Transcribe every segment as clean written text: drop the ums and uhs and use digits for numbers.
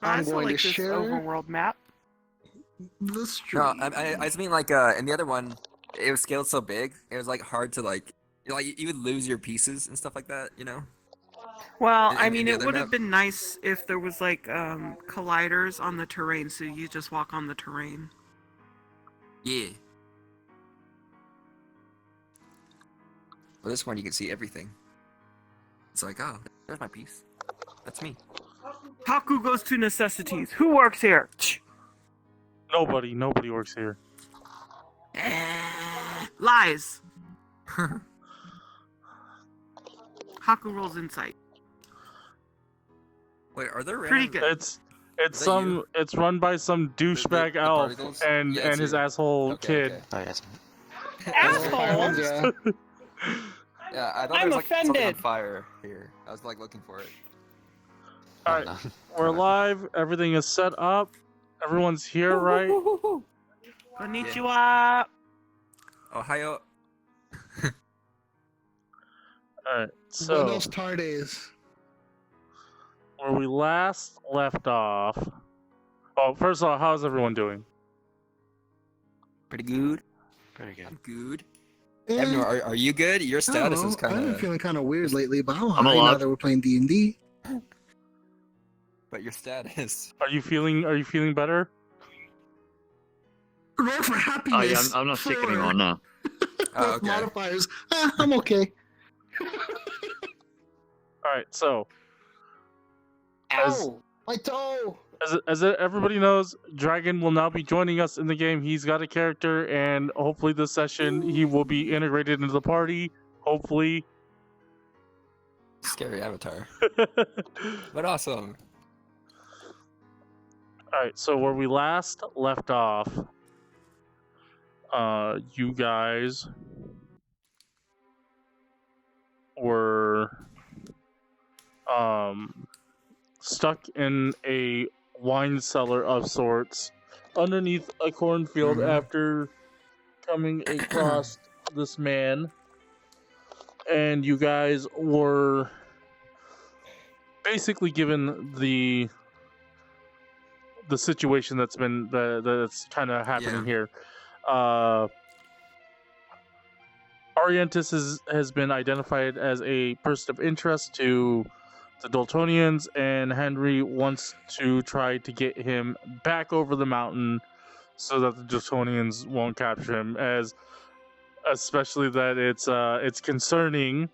I I'm also going like to this share overworld map. the No, stream. I just mean like in the other one, it was scaled so big, it was like hard to like, you would lose your pieces and stuff like that, you know? Well, In- I in mean, the it other would map? have been nice if there was like colliders on the terrain, so you just walk on the terrain. Yeah. Well, this one you can see everything. It's like, oh, there's my piece. That's me. Hakku goes to necessities. Who works here? Nobody works here. Lies. Haku rolls insight. Wait, are there Pretty random... good. It's Is that you? it's run by some douchebag the elf particles? and Yeah, it's his you. asshole Okay, kid. okay. Oh, yes. Asshole. Yeah. Yeah, I thought I'm there was like something on offended. fire here. I was like looking for it. Alright, No. we're live. Everything is set up. Everyone's here, right? Konnichiwa. Ohio. Alright, so Buenos tardes. where we last left off. Oh, first of all, how's everyone doing? Pretty good. Pretty good. I'm good. Eh, Evanor, are you good? Your I don't status know. is kind I've been of... feeling kind of weird lately, but I'm I'm high now alive. that we're playing D&D. But your status... Are you feeling better? Roll for Oh, happiness. yeah, I'm not sick for anymore, no. Oh, both okay. modifiers. I'm okay. Alright, so As- Ow! My toe! as everybody knows, Dragon will now be joining us in the game. He's got a character, and hopefully this session he will be integrated into the party. Hopefully. Scary avatar. But awesome. Alright, so where we last left off, you guys were stuck in a wine cellar of sorts underneath a cornfield Mhm. after coming across this man, and you guys were basically given the situation that's kind of happening here. Arientus has been identified as a person of interest to the Dultonians, and Henry wants to try to get him back over the mountain so that the Dultonians won't capture him, especially that it's concerning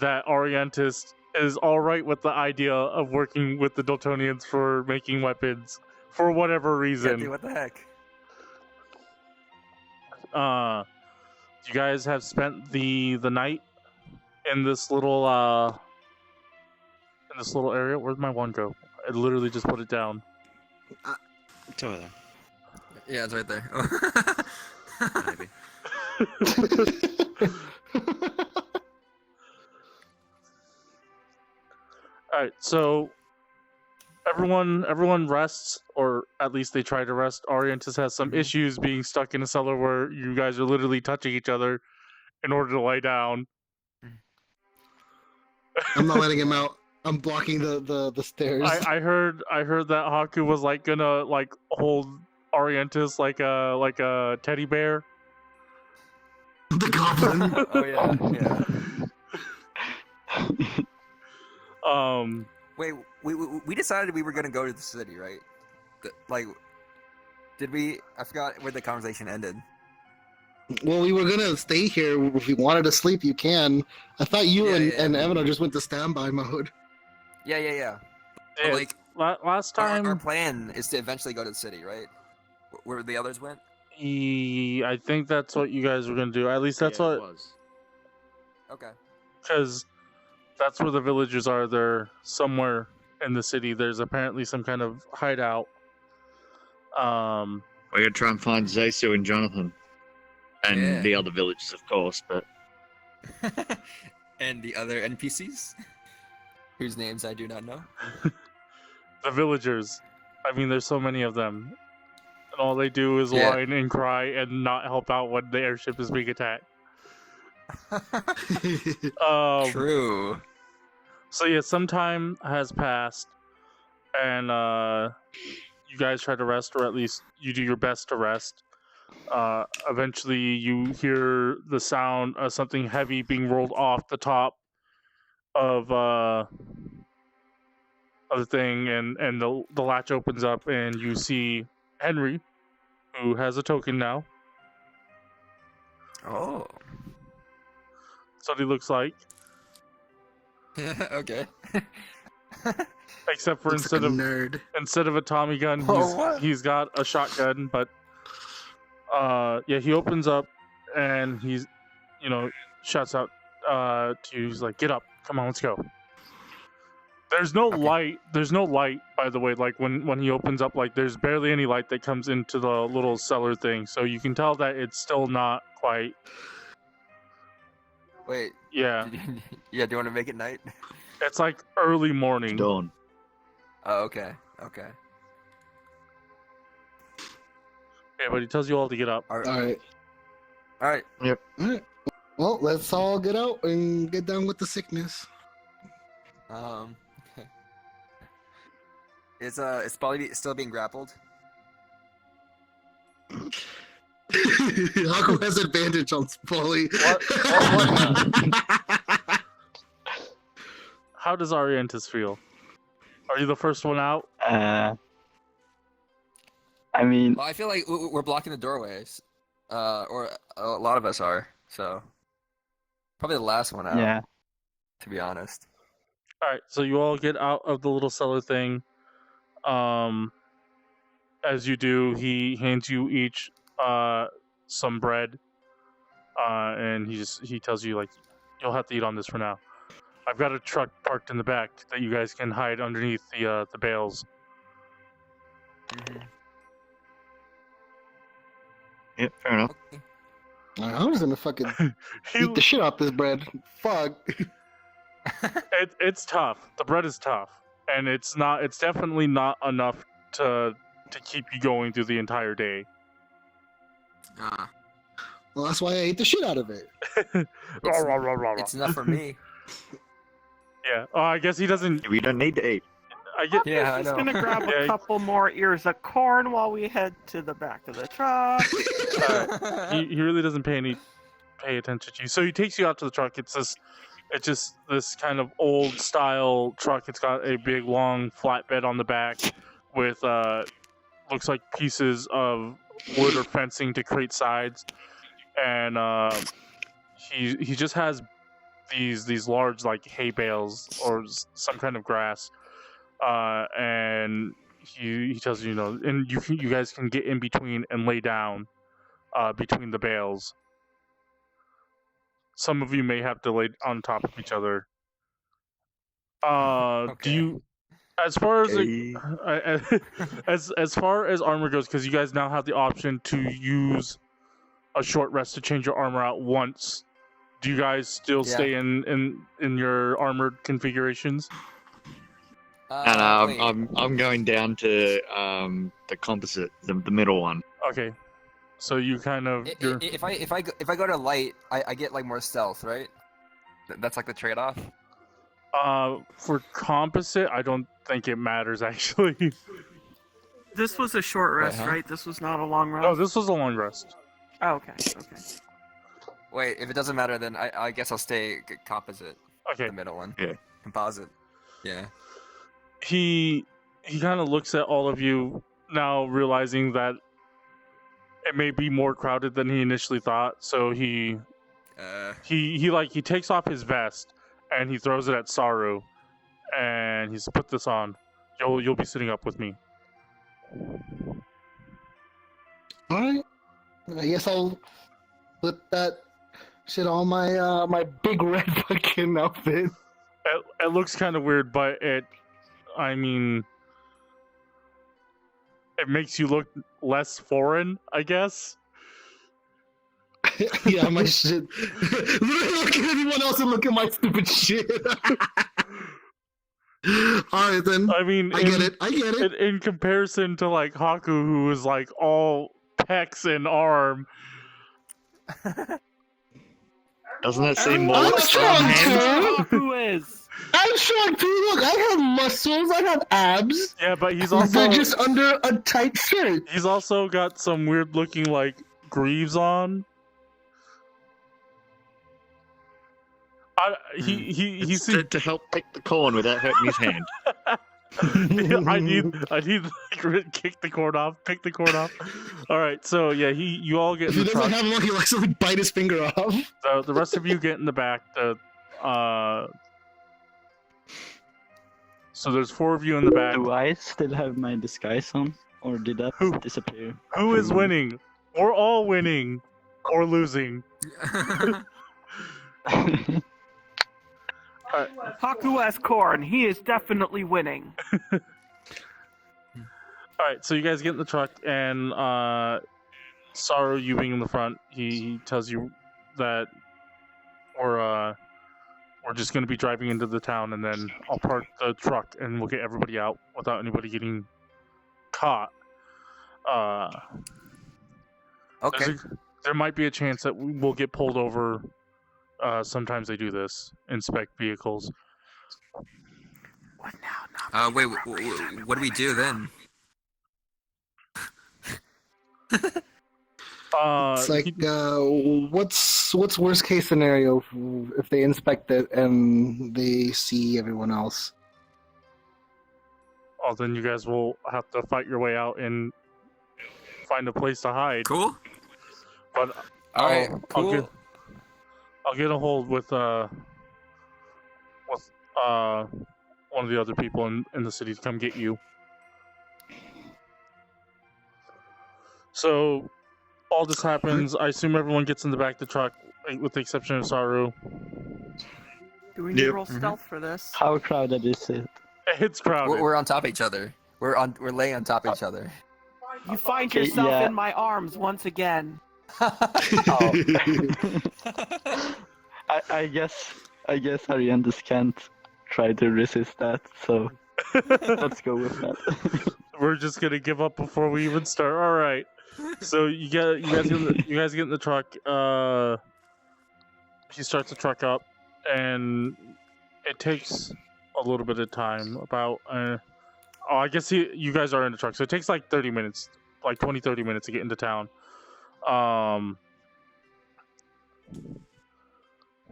that Arientus is all right with the idea of working with the Dultonians for making weapons for whatever Yeah, reason. dude, what the heck? You guys have spent the night in this little area. Where'd my wand go? I literally just put it down. It's over there. Yeah, it's right there. Maybe. Alright, so everyone rests, or at least they try to rest. Arientus has some issues being stuck in a cellar where you guys are literally touching each other in order to lie down. I'm not letting him out. I'm blocking the stairs. I heard that Hakku was like gonna like hold Arientus like a teddy bear. The goblin. Oh yeah, yeah. Wait, we decided we were gonna go to the city, right? Did we? I forgot where the conversation ended. Well, we were gonna stay here. If you wanted to sleep, you can. I thought you Yeah, and yeah. Evanor just went to standby mode. Yeah. Yeah, But, like, last our time, plan is to eventually go to the city, right? Where the others went. I think that's what you guys were gonna do. At least that's Yeah, what, it was. Okay. because that's where the villagers are. They're somewhere in the city. There's apparently some kind of hideout. We're gonna try and find Zesu and Jonathan. And Yeah. the other villagers, of course, but... And the other NPCs, whose names I do not know. The villagers. I mean, there's so many of them. And all they do is Yeah. whine and cry and not help out when the airship is being attacked. True. So yeah, some time has passed. and you guys try to rest, or at least you do your best to rest. Eventually, you hear the sound of something heavy being rolled off the top of the thing, and the latch opens up, and you see Henry, who has a token now. Oh. That's what he looks like. Okay. Except for Looks like a nerd. instead of a Tommy gun, he's got a shotgun. But yeah, he opens up and he's shouts out to you. He's like, "Get up, come on, let's go." There's no light. There's no light, by the way. Like when he opens up, like there's barely any light that comes into the little cellar thing. So you can tell that it's still not quite. Wait. Yeah. Yeah. Do you want to make it night? It's like early morning. Dawn. Oh, okay. Okay. Yeah, but he tells you all to get up. All right. All right. All right. All right. Well, let's all get out and get down with the sickness. Okay. Is Spoly still being grappled? Hakku has advantage on Spoly. What? How does Arientus feel? Are you the first one out? I mean, Well, I feel like we're blocking the doorways, or a lot of us are. So probably the last one out. yeah. To be honest. All right, so you all get out of the little cellar thing. As you do, he hands you each some bread, and he tells you, like, you'll have to eat on this for now. I've got a truck parked in the back that you guys can hide underneath the bales. Mm-hmm. Yeah, fair enough. Okay. I was gonna fucking He- eat the shit out this bread. Fuck. it's tough. The bread is tough, and it's definitely not enough to keep you going through the entire day. Well, that's why I ate the shit out of it. It's enough for me. Yeah. I guess he doesn't. We don't need to eat. I get. Yeah, I He's know. gonna grab Yeah. a couple more ears of corn while we head to the back of the truck. He really doesn't pay attention to you. So he takes you out to the truck. It's just this kind of old style truck. It's got a big long flatbed on the back with looks like pieces of wood or fencing to create sides, and he just has these large like hay bales or some kind of grass, and he tells you, and you guys can get in between and lay down between the bales. Some of you may have to lay on top of each other. Do you, as far as as far as armor goes, because you guys now have the option to use a short rest to change your armor out once. Do you guys still stay in your armored configurations? And wait. I'm going down to the composite, the middle one. Okay, so you kind of If I go to light, I get like more stealth, right? That's like the trade-off. for composite, I don't think it matters actually. This was a short rest, Wait, huh? right? This was not a long rest. No, this was a long rest. Oh, okay. Okay. Wait, if it doesn't matter, then I guess I'll stay composite. Okay. The middle one. Yeah. Composite. Yeah. He kind of looks at all of you now, realizing that it may be more crowded than he initially thought. So he takes off his vest and he throws it at Saru, and he's put this on. You'll be sitting up with me. All right. I guess I'll put that shit on my my big red fucking outfit. It looks kind of weird, but it makes you look less foreign, I guess. Yeah, my shit. Literally look at anyone else and look at my stupid shit. All right, then. I mean, I get it. In comparison to like Hakku, who is like all pecs and arm. Doesn't that seem more I'm like strong strong hands? too. Who is? I'm short too. Look, I have muscles. I have abs. Yeah, but he's They're also just under a tight shirt. he's also got some weird looking like greaves on. He's To help pick the corn without hurting his hand. I need kick the cord off, pick the cord off. All right, so yeah, you all get If in he the doesn't truck. have one, he'll actually bite his finger off. The rest of you get in the back. So there's 4 of you in the back. Do I still have my disguise on, or did that Who? disappear? Who is winning? We're all winning or losing. Hakku has corn. He is definitely winning. All right, so you guys get in the truck, and Saru, you being in the front, he tells you that we're just going to be driving into the town, and then I'll park the truck, and we'll get everybody out without anybody getting caught. Okay. There might be a chance that we'll get pulled over. Sometimes they do this, inspect vehicles. What now? Wait, what do we do then? It's like, what's worst case scenario if they inspect it and they see everyone else? Oh, then you guys will have to fight your way out and find a place to hide. Cool. But All right. Cool. I'll get a hold with one of the other people in the city to come get you. So all this happens. I assume everyone gets in the back of the truck, with the exception of Saru. Do we need to Yep. roll stealth for this? How crowded is it? It's crowded. We're on top of each other. We're laying on top of each other. You find Okay, yourself yeah. in my arms once again. Oh. I guess Arientus can't try to resist that, so let's go with that. We're just gonna give up before we even start. All right. So you guys get in the truck. He starts the truck up, and it takes a little bit of time. About I guess you guys are in the truck, so it takes like 30 minutes, like 20-30 minutes to get into town.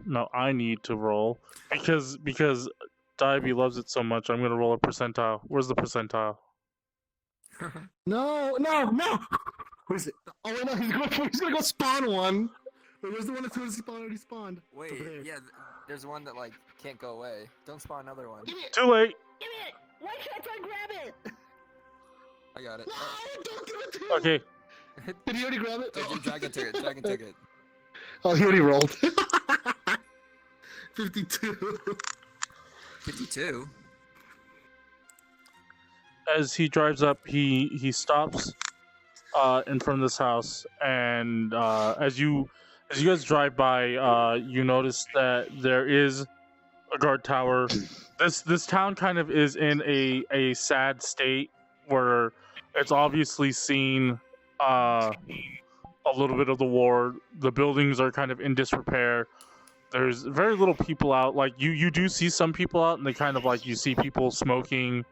No, I need to roll because Dyabie loves it so much. I'm gonna roll a percentile. Where's the percentile? No! Where's it? Oh wait, no, he's gonna go spawn one. Wait, where's the one that's already spawned? Wait, Over there. yeah, there's one that like can't go away. Don't spawn another one. Give it! Too late. Give it! Why can't I grab it? I got it. No! Don't give it to me! Okay. Did he already grab it? Dragon took it. Dragon took it. Oh, he already rolled. 52. 52. As he drives up, he stops in front of this house, and as you guys drive by, you notice that there is a guard tower. This town kind of is in a sad state where it's obviously seen a little bit of the war. The buildings are kind of in disrepair. There's very little people out. Like you do see some people out, and they kind of like you see people smoking,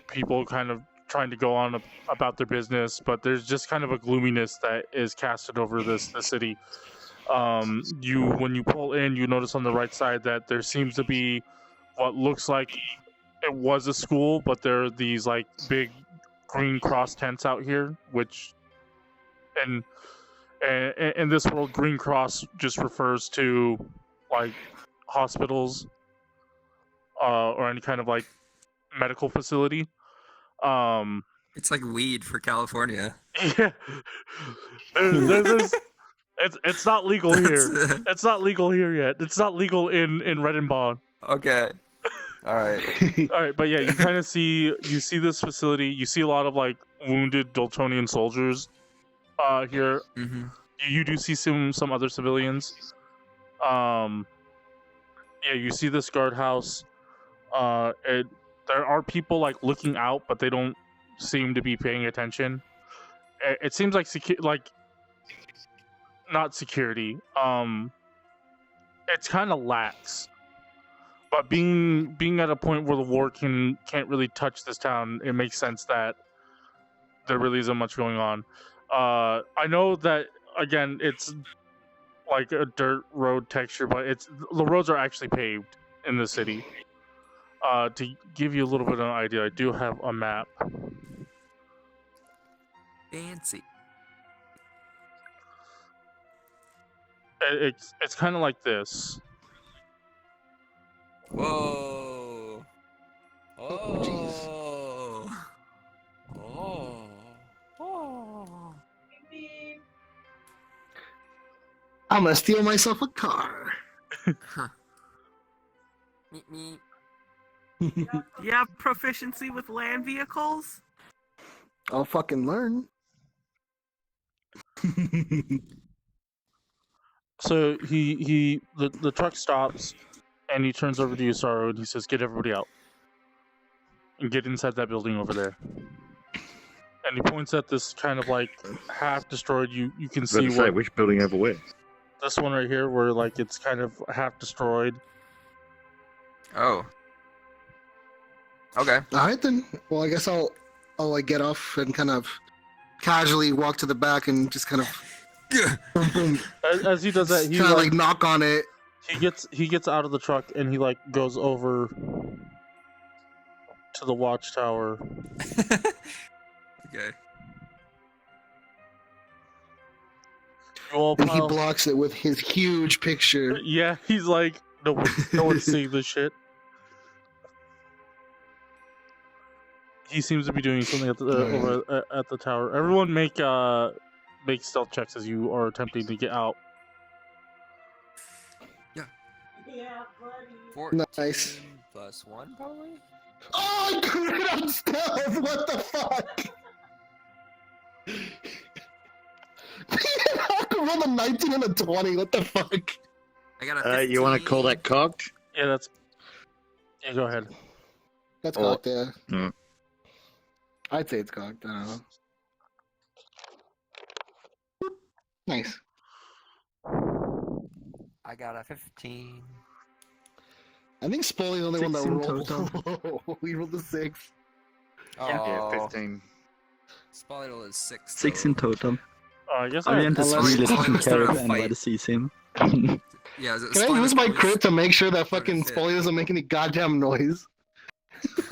people kind of trying to go on about their business, but there's just kind of a gloominess that is casted over the city. When you pull in, you notice on the right side that there seems to be what looks like it was a school, but there are these like big green cross tents out here, which and in this world, green cross just refers to like hospitals or any kind of like medical facility. It's like weed for California. Yeah, it's not legal here. It's not legal here yet. It's not legal in Redenbaugh. Okay. All right. All right, but yeah, you kind of see this facility. You see a lot of like wounded Dultonian soldiers here. Mm-hmm. You do see some other civilians. Yeah, you see this guardhouse. There are people like looking out, but they don't seem to be paying attention. It seems like not security. It's kind of lax. But being at a point where the war can't really touch this town, it makes sense that there really isn't much going on. I know that again, it's like a dirt road texture, but the roads are actually paved in the city. To give you a little bit of an idea, I do have a map. Fancy. It's kind of like this. Whoa. jeez. Oh. Oh. I'm gonna steal myself a car. Huh. Meep, meep. You have proficiency with land vehicles? I'll fucking learn. So the truck stops, and he turns over to you, Saru, and he says, "Get everybody out, and get inside that building over there." And he points at this kind of like half destroyed. You can see what which building over where? this one right here, where like it's kind of half destroyed. Oh. Okay. All right then. Well, I guess I'll like get off and kind of casually walk to the back and just kind of boom, boom, As he does that, he kind of like, like knock on it. he gets out of the truck and he like goes over to the watchtower. Okay. You all And he pile- blocks it with his huge picture. Yeah, he's like, no one's seeing this shit. He seems to be doing something at the over at the tower. Everyone make stealth checks as you are attempting to get out. 14 Nice. plus 1, probably? Oh, I crit on stealth! What the fuck? I could roll a 19 and a 20. What the fuck? I got a 15. You want to call that cocked? Yeah, that's. Yeah, go ahead. That's Oh. cocked, yeah. Mm. I'd say it's cocked. I don't know. Nice. I got a 15. I think Spoly's the only one that 6 in rolled. total. We rolled a 6. Oh, Yeah, 15. Spoly is 6. 6 in total. I guess I. Arientus unless- really doesn't unless care they're if a anybody fight. sees him. Yeah, Can I use my crit to make sure that fucking fit. Spoly doesn't make any goddamn noise?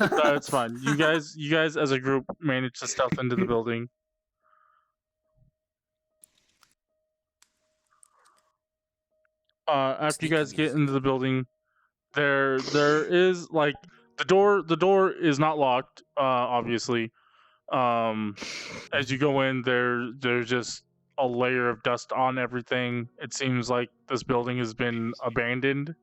No, it's fine. You guys as a group managed to stealth into the building. After you guys get into the building, there is like the door is not locked, obviously. As you go in, there's just a layer of dust on everything. It seems like this building has been abandoned.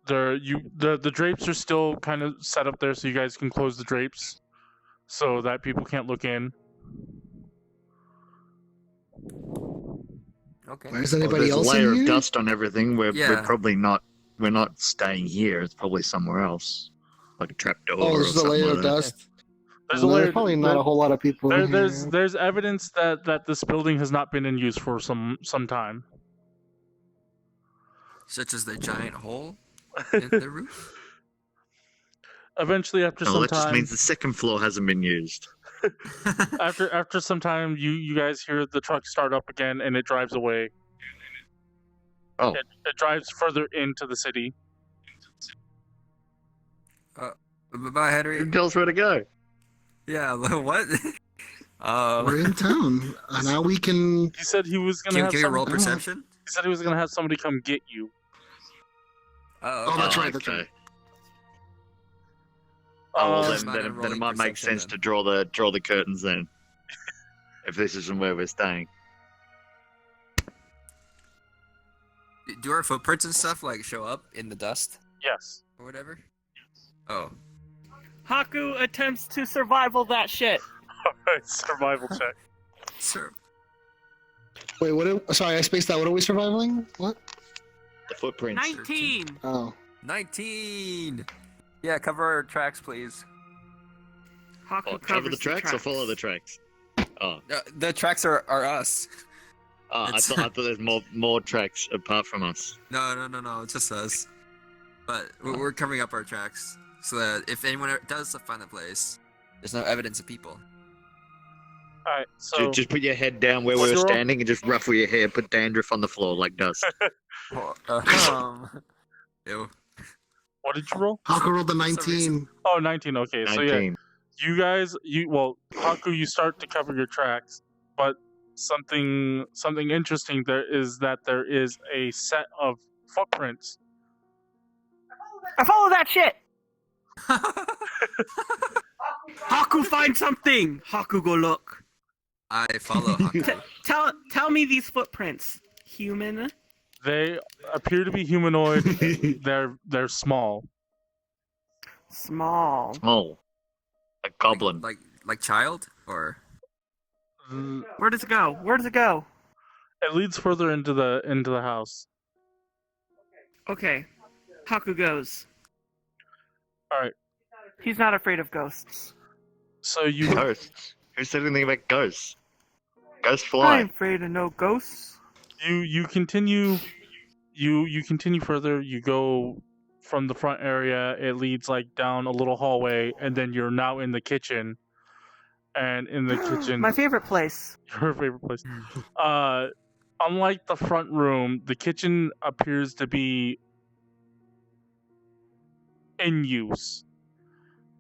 The drapes are still kind of set up there, so you guys can close the drapes so that people can't look in. Okay. Where's Well, anybody there's a else layer in of here? dust on everything. We're Yeah. probably not. We're not staying here. It's probably somewhere else, like a trapdoor. Oh, or there's a something layer like of that. dust. There's Well, a layer. probably not a whole lot of people in here. There's evidence that this building has not been in use for some time. Such as the giant hole in the roof? Eventually, after Oh, some that just time, means the second floor hasn't been used. after some time, you guys hear the truck start up again, and it drives away. Oh, It drives further into the city. Bye, Henry. who tells where to go? Yeah, what? We're in town. Now we can. He said he was gonna Can have we roll somebody, perception? he said he was gonna have somebody come get you. Oh, that's right. That's okay. right. Oh, well, Might then have it rolling might make perception sense then. to draw the curtains then. If this isn't where we're staying. Do our footprints and stuff like show up in the dust Yes. or whatever? Oh. Hakku attempts to survival that shit. Alright, survival check. Sir. Wait, sorry, I spaced out. What are we surviving? What? The footprints. 19. Oh. 19! Yeah, cover our tracks, please. Hakku Oh, covers cover the tracks or follow the tracks? Oh, The tracks are us. I It's- thought there's more tracks apart from us. No. It's just us. But we're covering up our tracks so that if anyone does find the place, there's no evidence of people. All right, so Just put your head down where we What's were your roll? standing and just ruffle your hair. Put dandruff on the floor like dust. Ew. what did you roll? Hakku rolled the For some reason. 19. Oh, 19. Okay, so yeah, 19. you guys, Hakku, you start to cover your tracks, but something interesting there is that there is a set of footprints. I follow that shit. Hakku, find something. Hakku, go look. I follow Hakku. Tell me these footprints. Human. They appear to be humanoid. they're small. Small. Oh, a goblin. Like child or Where does it go? Where does it go? It leads further into the house. Okay. Hakku goes. All right. He's not afraid of ghosts. So you Ghosts. Who said anything about ghosts? Ghosts I'm fly. afraid of no ghosts. you continue you continue further. You go from the front area. It leads like down a little hallway, and then you're now in the kitchen. And in the kitchen, My favorite place. your favorite place. Unlike the front room, the kitchen appears to be in use.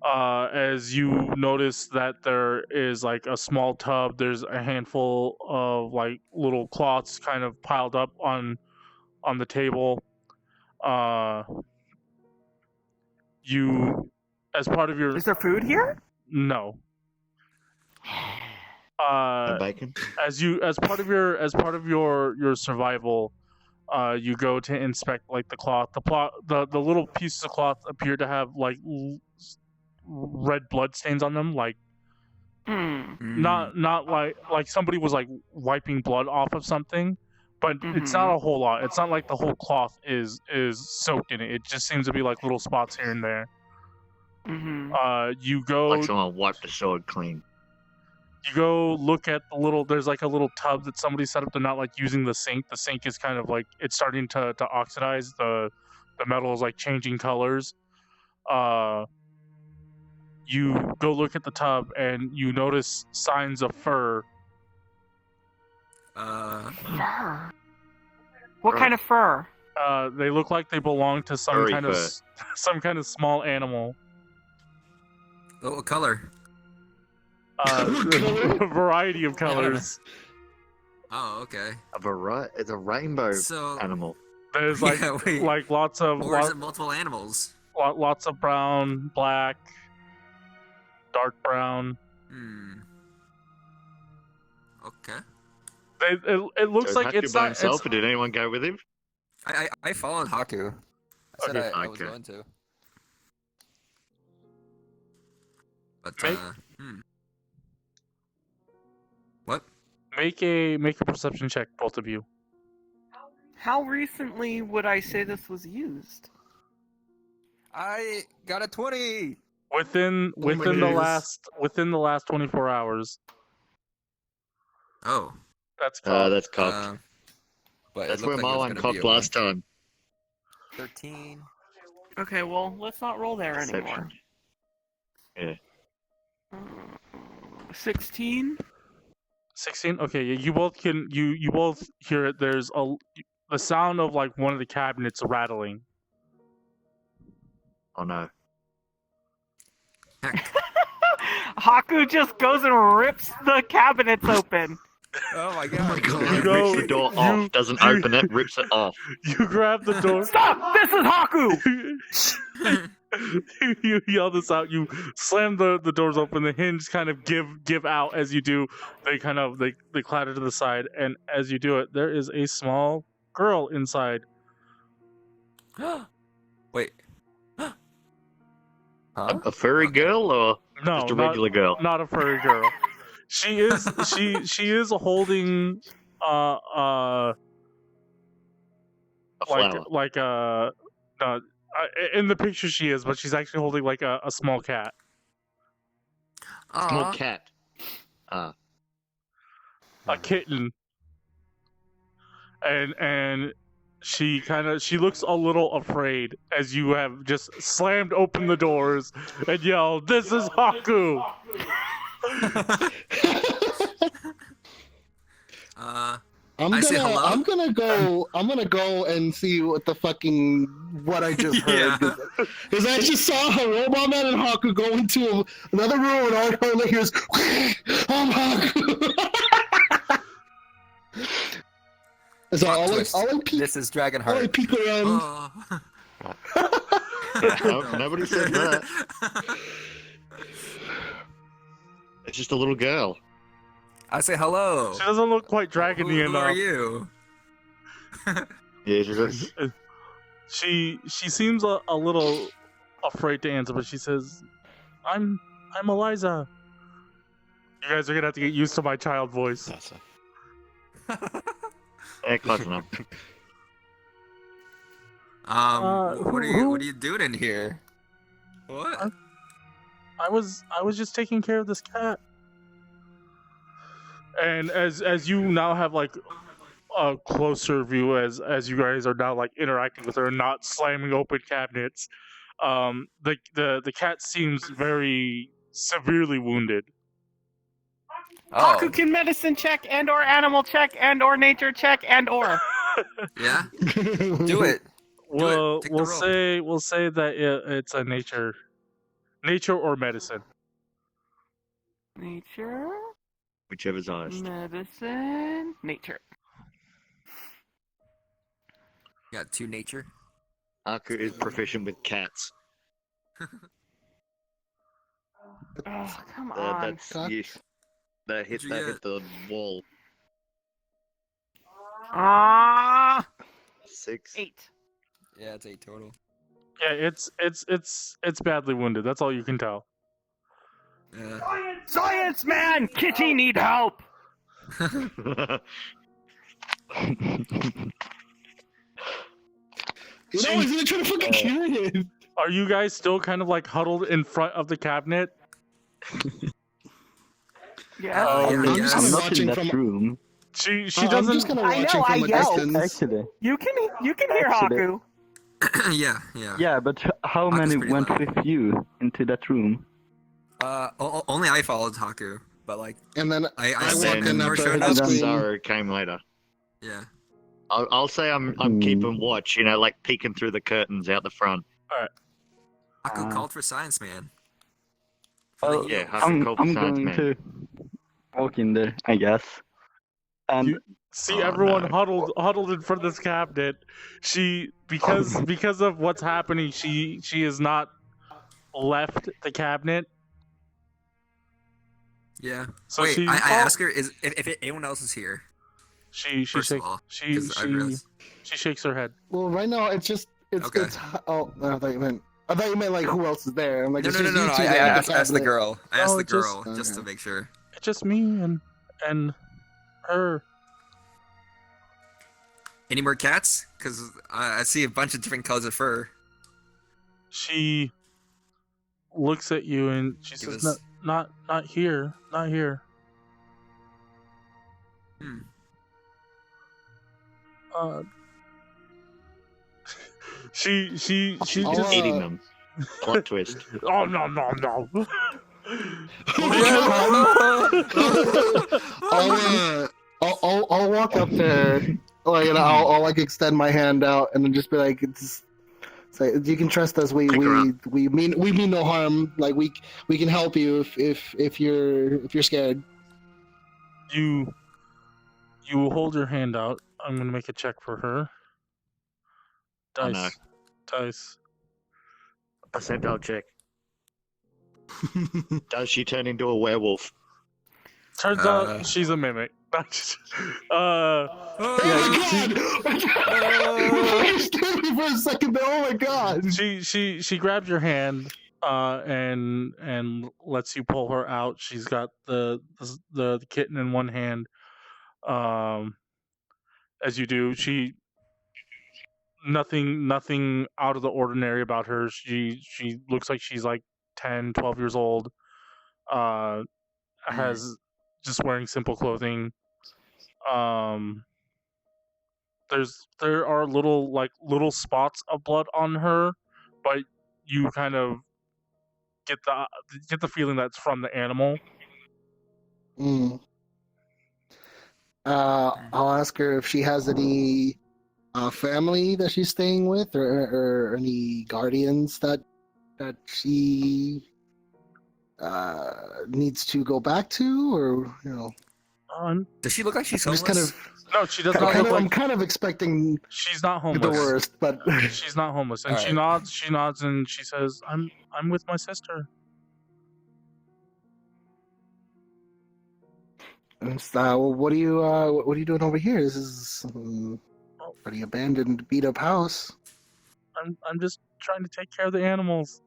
As you notice that there is like a small tub, there's a handful of like little cloths kind of piled up on the table. You, as part of your Is there food here? no. And bacon. As part of your survival, you go to inspect like the cloth. The little pieces of cloth appear to have like red blood stains on them, like not like somebody was like wiping blood off of something, but it's not a whole lot. It's not like the whole cloth is soaked in it. It just seems to be like little spots here and there. You go. Like someone wiped the sword clean. You go look at there's like a little tub that somebody set up. They're not like using the sink. The sink is kind of like, it's starting to oxidize. The metal is like changing colors. You go look at the tub and you notice signs of fur. Fur. What kind of fur? They look like they belong to some Furry kind fur. of some kind of small animal. what color? A variety of colors. Oh, okay. It's a rainbow So animal. There's like Yeah, wait. like lots of Or is it multiple animals? lots of brown, black, dark brown. Okay. It looks So like Hakku it's by not. himself, or did anyone go with him? I followed Hakku. I said Okay. I was Okay. going to. But Make- What? Make a perception check, both of you. How recently would I say this was used? I got a 20. Within my the goodness. last 24 hours. Oh. That's called. That's cocked. But That's it where looked like it was Maellon gonna be cocked a last time. 13. Okay, well, let's not roll there Perception. anymore. Yeah. 16? 16. Okay, you both can you both hear it. There's the sound of like one of the cabinets rattling. Oh no. Hakku just goes and rips the cabinets open. Oh my Oh god. my god. You go- Rips the door you- off, doesn't you- open it, rips it off. You grab the door. Stop! This is Hakku! You yell this out. You slam the doors open. The hinge kind of give out as you do. They kind of they clatter to the side, and as you do it, there is a small girl inside. Wait. Huh? A furry girl or No, just a regular girl? not a furry girl. She is holding A flower. in the picture she is, but she's actually holding like a small cat. Small Aw. cat. A kitten. and she looks a little afraid as you have just slammed open the doors and yelled, "This is Hakku!" I say hello. I'm gonna go and see what I just heard. Yeah. Because I just saw a Robot Man and Hakku go into another room, and all I hear is, "I'm Hakku." So Plot I'll twist. peek. This is I'll Dragonheart. peek around. Oh. Nobody said that. It's just a little girl. I say hello. She doesn't look quite dragony Who enough. are you? Yeah, she does. She seems a little afraid to answer, but she says, I'm Eliza. You guys are gonna have to get used to my child voice. That's yeah, close enough. What are you doing in here? What? I was just taking care of this cat. And as you now have like a closer view as you guys are now like interacting with her and not slamming open cabinets, the cat seems very severely wounded. Oh, Hakku can medicine check and/or animal check and/or nature check and/or. yeah. Do it. We'll Take the roll. we'll say that it's a nature or medicine. Nature, Whichever's highest. medicine, nature. Got 2 nature. Hakku is proficient with cats. Oh, come on. That's yes. That hit What'd you get? the wall. Ah, 6. 8. Yeah, it's 8 total. Yeah, it's badly wounded. That's all you can tell. Yeah. Science man, Kitty need help. No, he's gonna try to fucking kill it. Are you guys still kind of like huddled in front of the cabinet? Yeah. Yeah, I'm just I'm gonna not watching in that from. room. She I'm doesn't. just gonna I watch know, him I from a yelled, distance. Actually, You can hear Actually- Hakku. Yeah. yeah, but how Hakku's many pretty went loud. with you into that room? Only I followed Hakku, but like, And then I I said walk in more after showed her up. then- screen. Saru came later. Yeah. I'll say I'm keeping watch, like peeking through the curtains out the front. Hakku called for science man. Well, the Yeah, heels. Hakku called for I'm science going man. to walk in there, I guess. And You see Oh, everyone no. huddled in front of this cabinet. She because of what's happening, she has not left the cabinet. Yeah. So Wait, she I asked her if anyone else is here. she First of shakes all, she 'cause I realized- she shakes her head. Well, right now it's Okay. oh, I thought you meant like who else is there. I'm like, No, it's no, no, just no, you no. two I there at asked the cabinet. girl. I asked Oh, the it just- girl just to okay. make sure. It's just me and her. Any more cats? Because I see a bunch of different colors of fur. She looks at you and she Give says, us- "Not here, not here." Hmm. She I'll, Just just eating them. Plot twist. oh no. I'll walk up there, like, and I'll like extend my hand out, and then just be like, it's like, you can trust us. We Pick her mean no harm. Like we can help you if you're scared. You hold your hand out. I'm gonna make a check for her. Oh, Dice. no. Dice. Percentile check. Does she turn into a werewolf? Turns out she's a mimic. Oh my god! You scared me for a second there. Oh my god! she grabs your hand and lets you pull her out. She's got the kitten in one hand. As you do, she nothing out of the ordinary about her. She looks like she's like 10, 12 years old. Has just wearing simple clothing. there are little spots of blood on her, but you kind of get the feeling that's from the animal. Mm. I'll ask her if she has any family that she's staying with, or any guardians that she needs to go back to, or Does she look like she's I'm homeless? just No, she doesn't look like. I'm kind of expecting She's not the homeless. worst, but She's not homeless, and Alright. she nods, and she says, "I'm with my sister." well, what are you doing over here? This is a pretty abandoned, beat up house. I'm just trying to take care of the animals.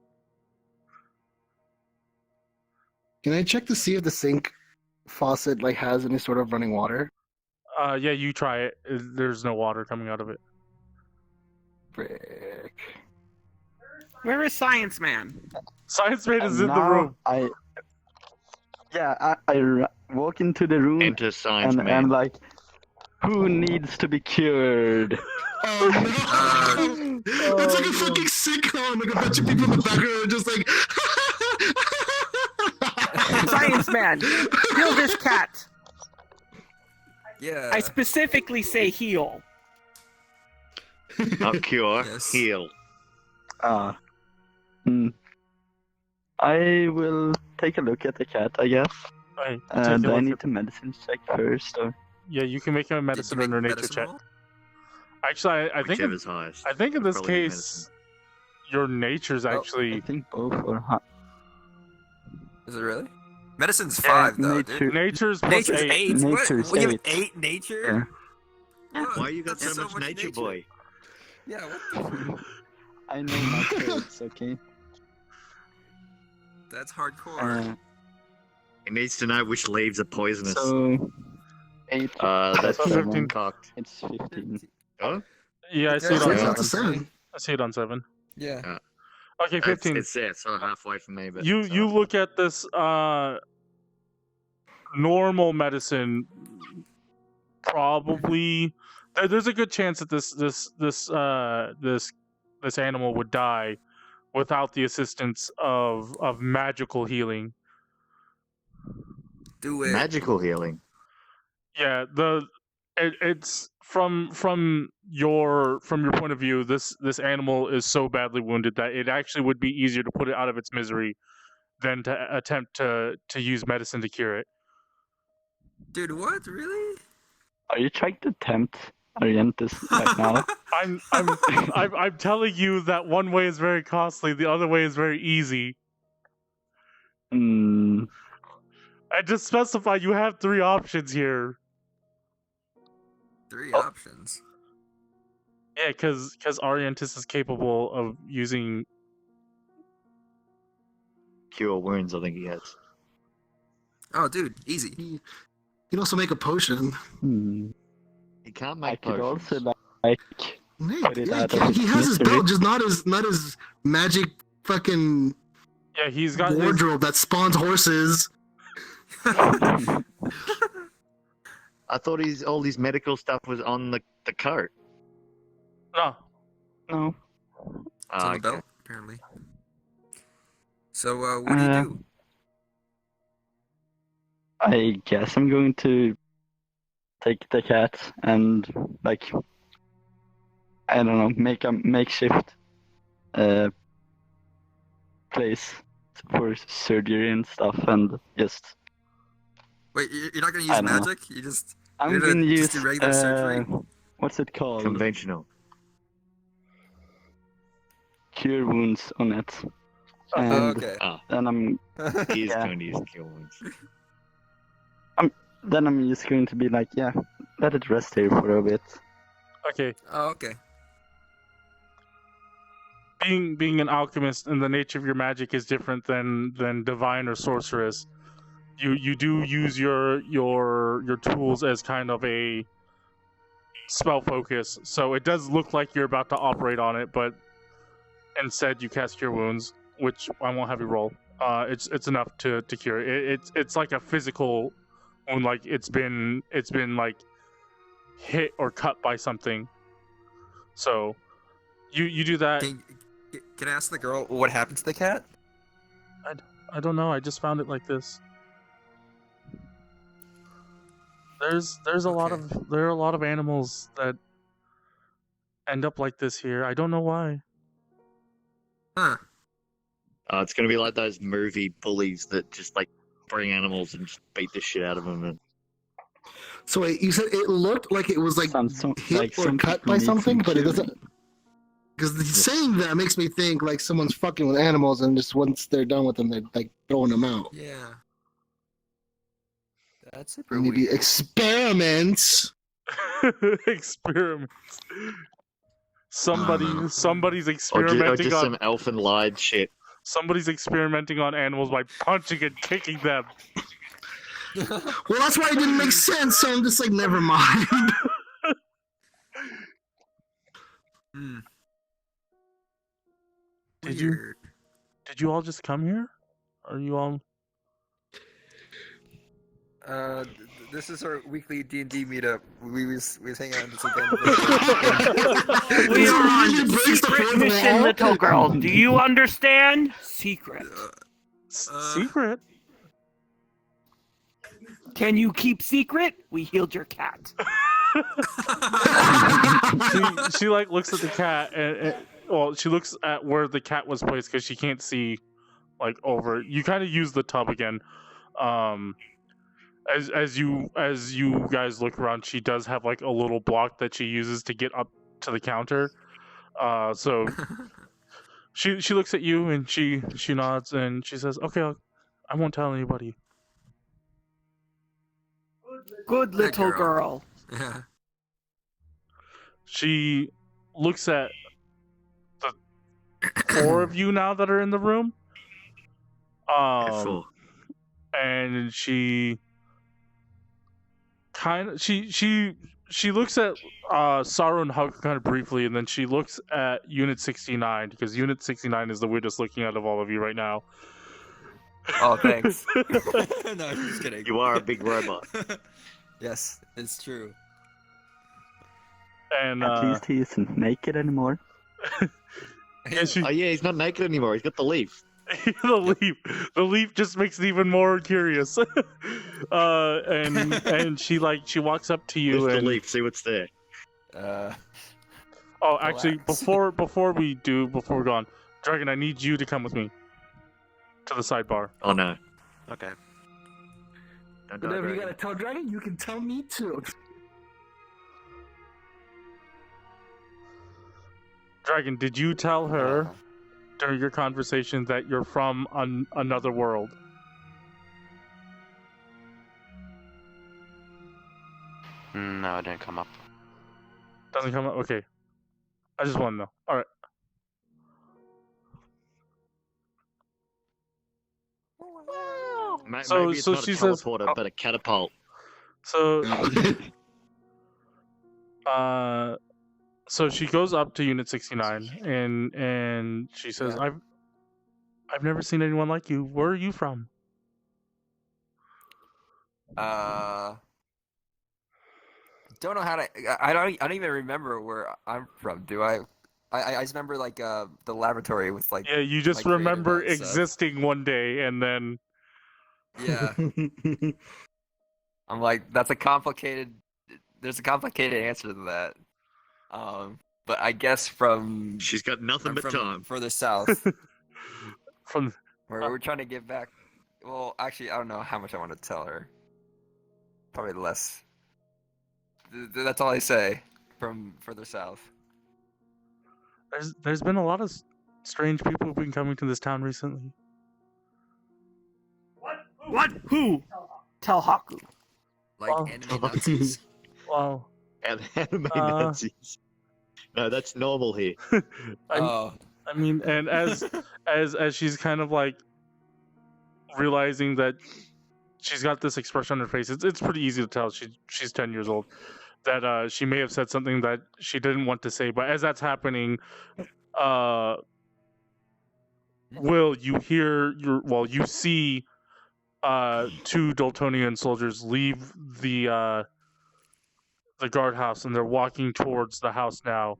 Can I check to see if the sink faucet has any sort of running water? Yeah, you try it. There's no water coming out of it. Frick. Where is Science Man? Science Man is in the Now room. I walk into the room Enter science and man. I'm like, who needs to be cured? Oh no! It's like a fucking sitcom. Like a bunch of people in the background are just like. Science Man, heal this cat. Yeah. I specifically say heal. Not cure, Yes. heal. I will take a look at the cat, I guess. Okay, take a Do I look need at- to medicine check first, or? Yeah, you can make a Did medicine you or make nature medicine check. roll? Actually, I think Whichever's highest. I think in Would this probably be case, your nature's Oh, I actually think both or high. Is it really? Medicine's Yeah, 5 though, dude. nature's plus Nature's 8. 8. Nature's What? You have 8. 8 nature? Yeah. What? Why you got That's so much nature, boy? Yeah. What the? I know my codes, okay? That's hardcore. He needs to know which leaves are poisonous. So 8. That's So 15. cocked. It's 15. Oh? Yeah, I see it Yeah, on it's Yeah, up it's a 7. 7. I see it on 7. Yeah. Okay, 15. It's there, so halfway from me, but... You look at this normal medicine. Probably there's a good chance that this animal would die without the assistance of magical healing. Do it. Magical healing. Yeah, it's from your point of view, this animal is so badly wounded that it actually would be easier to put it out of its misery than to attempt to use medicine to cure it. Dude, what? Really? Are you trying to tempt Arientus right now? I'm telling you that one way is very costly, the other way is very easy. Hmm. I just specify you have 3 options here. 3 options. Yeah, because Arientus is capable of using. Cure wounds, I think he has. Oh, dude, easy. You can also make a potion. Hmm. He can't I make could potions. also like Put it out of He has his misery. belt, just not his magic fucking Yeah, he's got his, wardrobe that spawns horses. I thought all his medical stuff was on the cart. no. no. It's on the belt, apparently. So, what do you do? I guess I'm going to take the cat and like I don't know, make a makeshift place for surgery and stuff, and just Wait, you're not gonna I use don't know. magic? You just I'm You're gonna gonna use just do regular surgery? what's it called? Conventional. Cure wounds on it. Oh, And okay. then I'm He is Yeah. going to use cure wounds. just going to be like, yeah, let it rest here for a bit. Okay. Oh, okay. Being an alchemist and the nature of your magic is different than divine or sorceress. You do use your tools as kind of a spell focus, so it does look like you're about to operate on it, but instead you cast Cure Wounds, which I won't have you roll. It's enough to cure it. It's like a physical wound, like it's been like hit or cut by something, So you do that. Can I ask the girl what happened to the cat? I don't know. I just found it like this. There are a lot of animals that end up like this here. I don't know why. Huh. It's gonna be like those movie bullies that just like bring animals and just beat the shit out of them. And... So wait, you said it looked like it was like hit like or some cut people by need something, some but it chewing. doesn't. Because saying that makes me think like someone's fucking with animals, and just once they're done with them, they're like throwing them out. Yeah. That's super Maybe weird. experiments. Experiments. Somebody's Or experimenting just on some elfin lied shit. somebody's experimenting on animals by punching and kicking them. Well, that's why it didn't make sense. So I'm just like, never mind. Hmm. Did Weird. you all just come here? Are you all? This is our weekly D&D meetup. We was hanging out this weekend. We are on Really breaks the secret fourth mission, wall. little girl. Do you understand? Secret. Secret? Can you keep secret? We healed your cat. she like looks at the cat and well, she looks at where the cat was placed because she can't see like over. You kind of use the tub again. As you guys look around, she does have like a little block that she uses to get up to the counter. So she looks at you and she nods and she says, "Okay, I won't tell anybody." Good little girl. Yeah. She looks at the 4 of you now that are in the room. And she looks at Saru and Hakku kind of briefly, and then she looks at Unit 69 because Unit 69 is the weirdest looking out of all of you right now. Oh, thanks. No, I'm just kidding. You are a big robot. Yes, it's true. And At least he isn't naked anymore. and she, Oh yeah, he's not naked anymore. He's got the leaf. the leaf just makes it even more curious. And she walks up to you Lift and the leaf. See what's there. oh, actually, Relax. before we go on, Dragon, I need you to come with me to the sidebar. Oh no. Okay. Don't die, Whatever you Dragon. gotta tell Dragon, you can tell me too. Dragon, did you tell her during your conversation that you're from another world? No, it didn't come up. Doesn't come up? Okay. I just want to know. Alright. So- Maybe it's so not a she says- teleporter, but a catapult. So, so she goes up to Unit 69 and she says, Yeah. I've never seen anyone like you. Where are you from? Don't know how to. I don't even remember where I'm from. Do I? I just remember like the laboratory with like. Yeah, you just creative remember and stuff. existing one day and then Yeah. I'm like, that's a complicated. There's a complicated answer to that. But I guess from She's got nothing I'm but from time. further south, from where we're trying to get back. Well, actually, I don't know how much I want to tell her. Probably less. That's all I say. From further south. there's been a lot of strange people who've been coming to this town recently. What? Who? Tell Hakku. Like Oh. enemy Nazis. Wow. And anime Uh, Nazis. No, that's normal here. Oh. I mean, and as she's kind of like realizing that she's got this expression on her face, it's pretty easy to tell she's 10 years old, that she may have said something that she didn't want to say. But as that's happening, Will, you see 2 Dultonian soldiers leave the guardhouse, and they're walking towards the house now.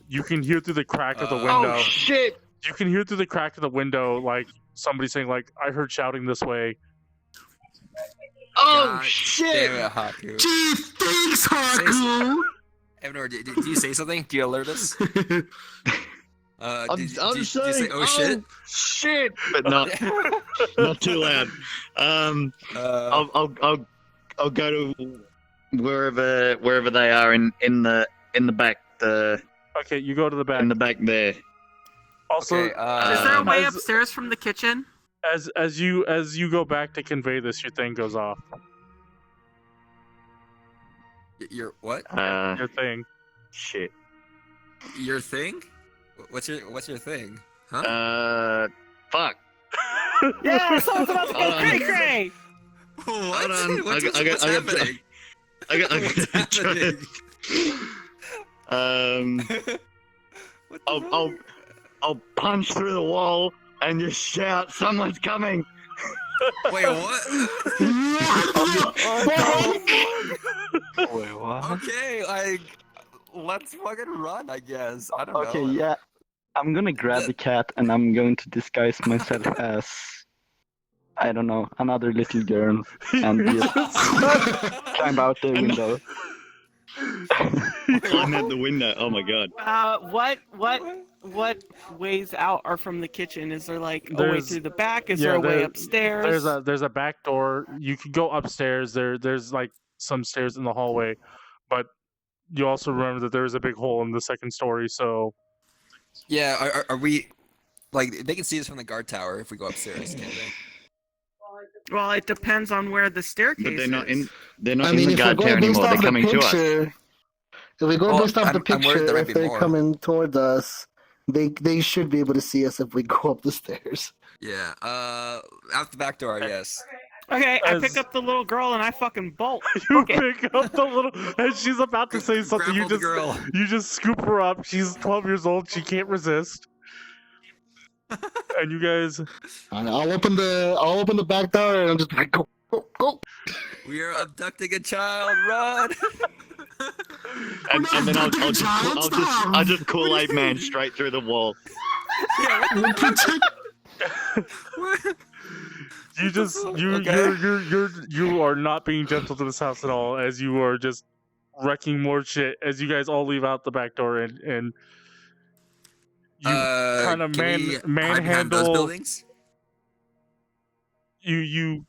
you can hear through the crack of the window. Oh shit! You can hear through the crack of the window, like somebody saying, like, "I heard shouting this way." Oh God shit! Damn it, Hakku. Gee, thanks, Hakku! Evanor, do you say something? Do you alert us? I'm Did you say, saying, oh shit? Shit! But not too loud. I'll go to wherever they are in the back, Okay, you go to the back. in the back there. Also, Okay, Is there a way as- upstairs from the kitchen? as you go back to convey this, your thing goes off. your what? Your thing. Shit. Your thing? What's your thing? Huh? Fuck. Yeah, someone's about to go Hold on. cray cray. What? Hold on. What's I got- happening? What's happening? What the fuck? I'll punch through the wall and just shout, "Someone's coming!" Wait, what? Wait, what? Okay, like, let's fucking run, I guess. I don't Okay, know. yeah. I'm gonna grab the cat and I'm going to disguise myself as, I don't know, another little girl and just climb out the window. Climb out the window. Oh my god. What ways out are from the kitchen? Is there like a way There's- through the back? Is yeah, there a way there- upstairs? There's a back door. You can go upstairs. There's like some stairs in the hallway, but you also remember that there's a big hole in the second story. So Yeah, are we... Like, they can see us from the guard tower if we go upstairs, can't they? Well, it depends on where the staircase But they're not is. in. They're not I in mean, the if we're guard tower going based anymore. They're off the coming to us. picture, if we go Well, based off the I'm worried there picture, might if be they're more. coming towards us, they should be able to see us if we go up the stairs. Yeah, out the back door, I guess. Okay, I As- pick up the little girl and I fucking bolt. you Okay. pick up the little, and she's about to say something. Grapple the girl. You just scoop her up. She's 12 years old. She can't resist. And you guys, And I'll open the back door and I'm just like, go. We are abducting a child, run! And then I'll just Kool-Aid man straight through the wall. We'll protect. you just you are not being gentle to this house at all, as you are just wrecking more shit as you guys all leave out the back door and you kind of can we hide behind those manhandle buildings? you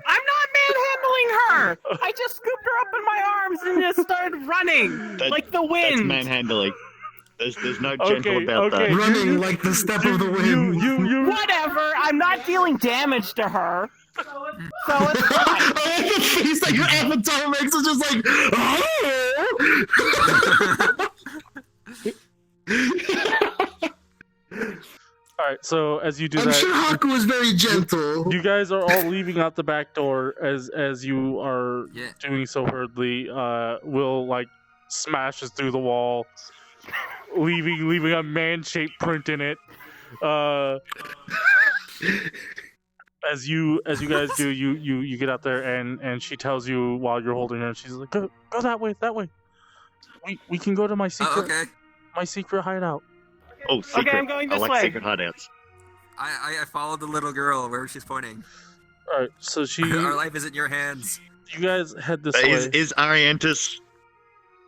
I'm not manhandling her. I just scooped her up in my arms and just started running like the That's wind. manhandling. There's no gentle Okay, about okay. that. Running like the step of the wind. you Whatever. I'm not dealing damage to her. So it's I fine. like the face that your avatar makes. It's just like, all right, so as you do I'm that, sure Hakku was very gentle. you guys are all leaving out the back door as you are Yeah. doing so hurriedly. Will like smashes through the wall, leaving a man-shaped print in it. As you guys do, you get out there and she tells you while you're holding her, she's like, go that way. We can go to my secret okay. my secret hideout. Oh, secret. I'm going I this like way. secret hideouts. I followed the little girl where she's pointing. All right, so Our life is in your hands. you guys head this Is way. is Arientus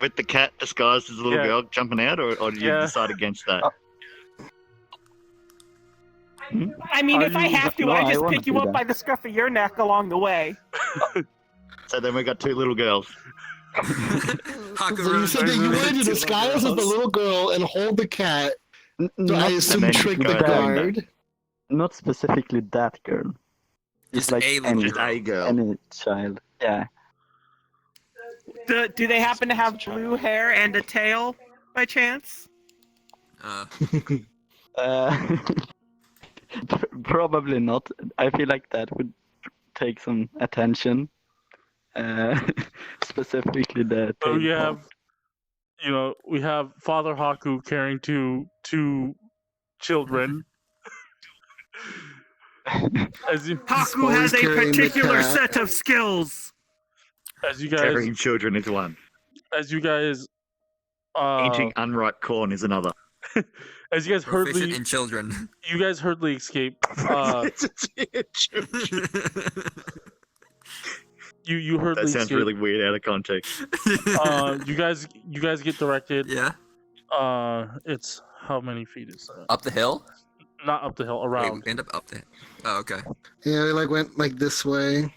with the cat disguised as a little Yeah. girl jumping out, or did you Yeah. decide against that? I mean, Are if I you- have to, No, I I just wanna pick you do up that. by the scruff of your neck along the way. So then we got two little girls. Hakku So you runs said that you over wanted to two disguise as the girls. little girl and hold the cat. So I Not, assume then trick the go down guard. not specifically that girl. Just like a little any- Just a girl. Any child. Yeah. Do they happen to have blue hair and a tail by chance? Uh, probably not. I feel like that would take some attention. Specifically the So tail you part. have, we have Father Hakku carrying two children. as you Hakku has a carrying the particular cat. set of skills. as you guys Carrying children is one. as you guys Eating unripe corn is another. As you guys Proficient hurriedly, in children. you guys hurriedly escape. You hurriedly That sounds escape. really weird out of context. You guys get directed. Yeah. It's how many feet is that? Up the hill? Not up the hill, Wait, around. we end up the hill. Oh, okay. Yeah, we like went like this way.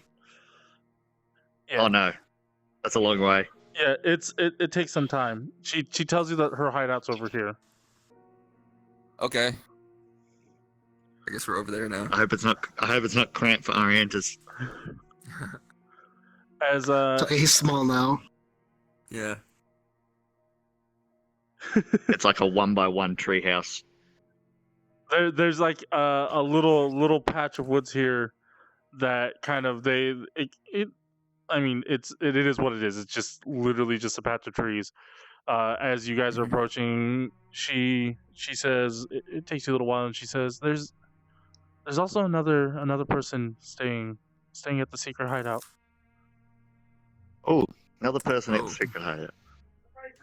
Yeah. Oh no, that's a long way. Yeah, it takes some time. She tells you that her hideout's over here. Okay. I guess we're over there now. I hope it's not cramped for Arientus. As It's okay, he's small now. Yeah. It's like a 1x1 treehouse. there's like a little patch of woods here that kind of I mean it is what it is. It's just literally just a patch of trees. As you guys are approaching, she says it takes you a little while, and she says there's also another person staying at the secret hideout. Oh, another person at the secret hideout.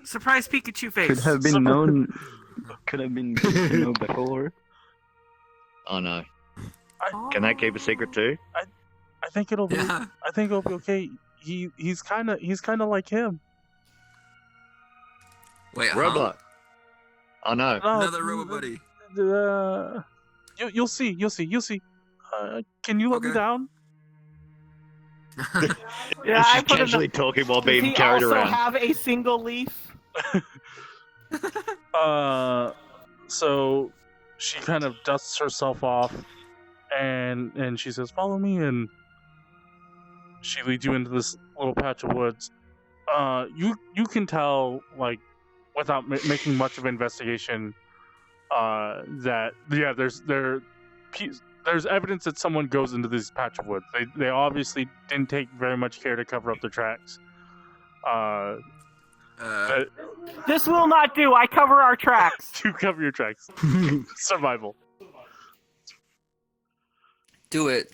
Surprise Pikachu face. Could have been known. Could have been good to know before. Oh no. Can that keep a secret too? I think it'll be. Yeah. I think it'll be okay. He's kind of like him. Wait, Robot. Oh no. No, Another robot buddy. You'll see. Can you let me Okay. down? Yeah, She's I put casually talking while Does being he carried also around. have a single leaf? So she kind of dusts herself off, and she says, "Follow me," and she leads you into this little patch of woods. You can tell, like, without making much of an investigation, that yeah, there's evidence that someone goes into this patch of woods. They obviously didn't take very much care to cover up their tracks. This will not do. I cover our tracks. To cover your tracks. Survival. Do it.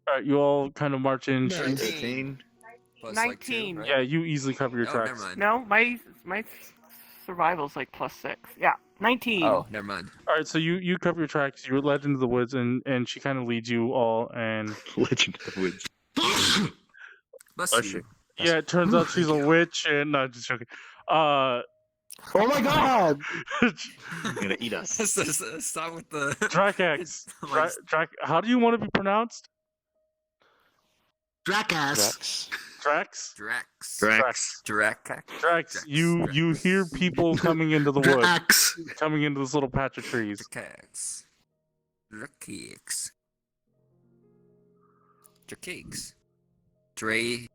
Alright, you all kind of march in. 13. Plus 19. Like 2, right? Yeah, you easily cover your Oh, tracks. never mind. No, my survival's like +6. Yeah, 19. Oh, never mind. Alright, so you cover your tracks, you're led into the woods, and she kind of leads you all, and Legend of the Woods. Bless Bless you. you. yeah, it turns out she's a witch, and no, just joking. Oh my god! You're gonna eat us. Stop with the Drakax. Like, How do you want to be pronounced? Drakax. Drax. Drax? Drax. Drax. Drakax. Drax, you hear people coming into the woods, Drax. coming into this little patch of trees. Drakax. Drakax. Drakax. Drakax.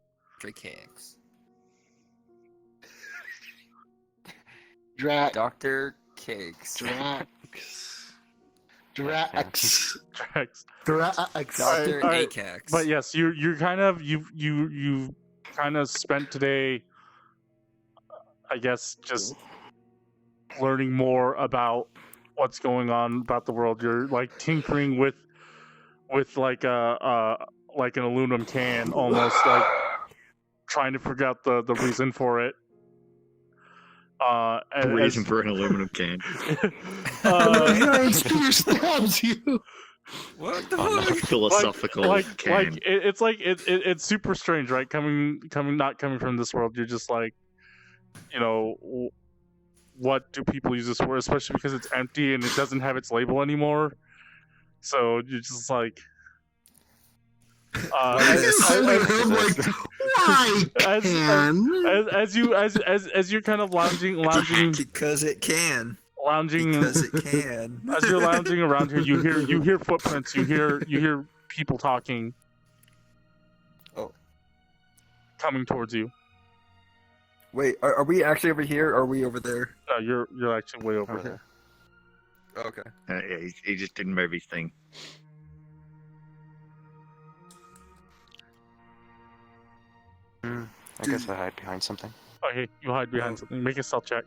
Drax. Dr. Cakes. Drax. Drax. Drax. Drax. Dr. Alright, Acax. But yes, you've kind of spent today, I guess, just learning more about what's going on about the world. You're like tinkering with like like an aluminum can, almost like trying to figure out the reason for it. The reason for an aluminum can. Giant spear stabs you. What the Oh, no, fuck? philosophical can. It's super strange, right? Not coming from this world. You're just like, what do people use this for? Especially because it's empty and it doesn't have its label anymore. So you're just like, Why can? as you're kind of lounging Because it can. lounging Because it can. as you're lounging around here, you hear footprints, you hear people talking. Oh. Coming towards you. Wait, are we actually over here or are we over there? No, you're actually way over Okay. here. Okay. Yeah, he just didn't move his thing. I guess I hide behind something. Okay, you hide behind something. Make a stealth check.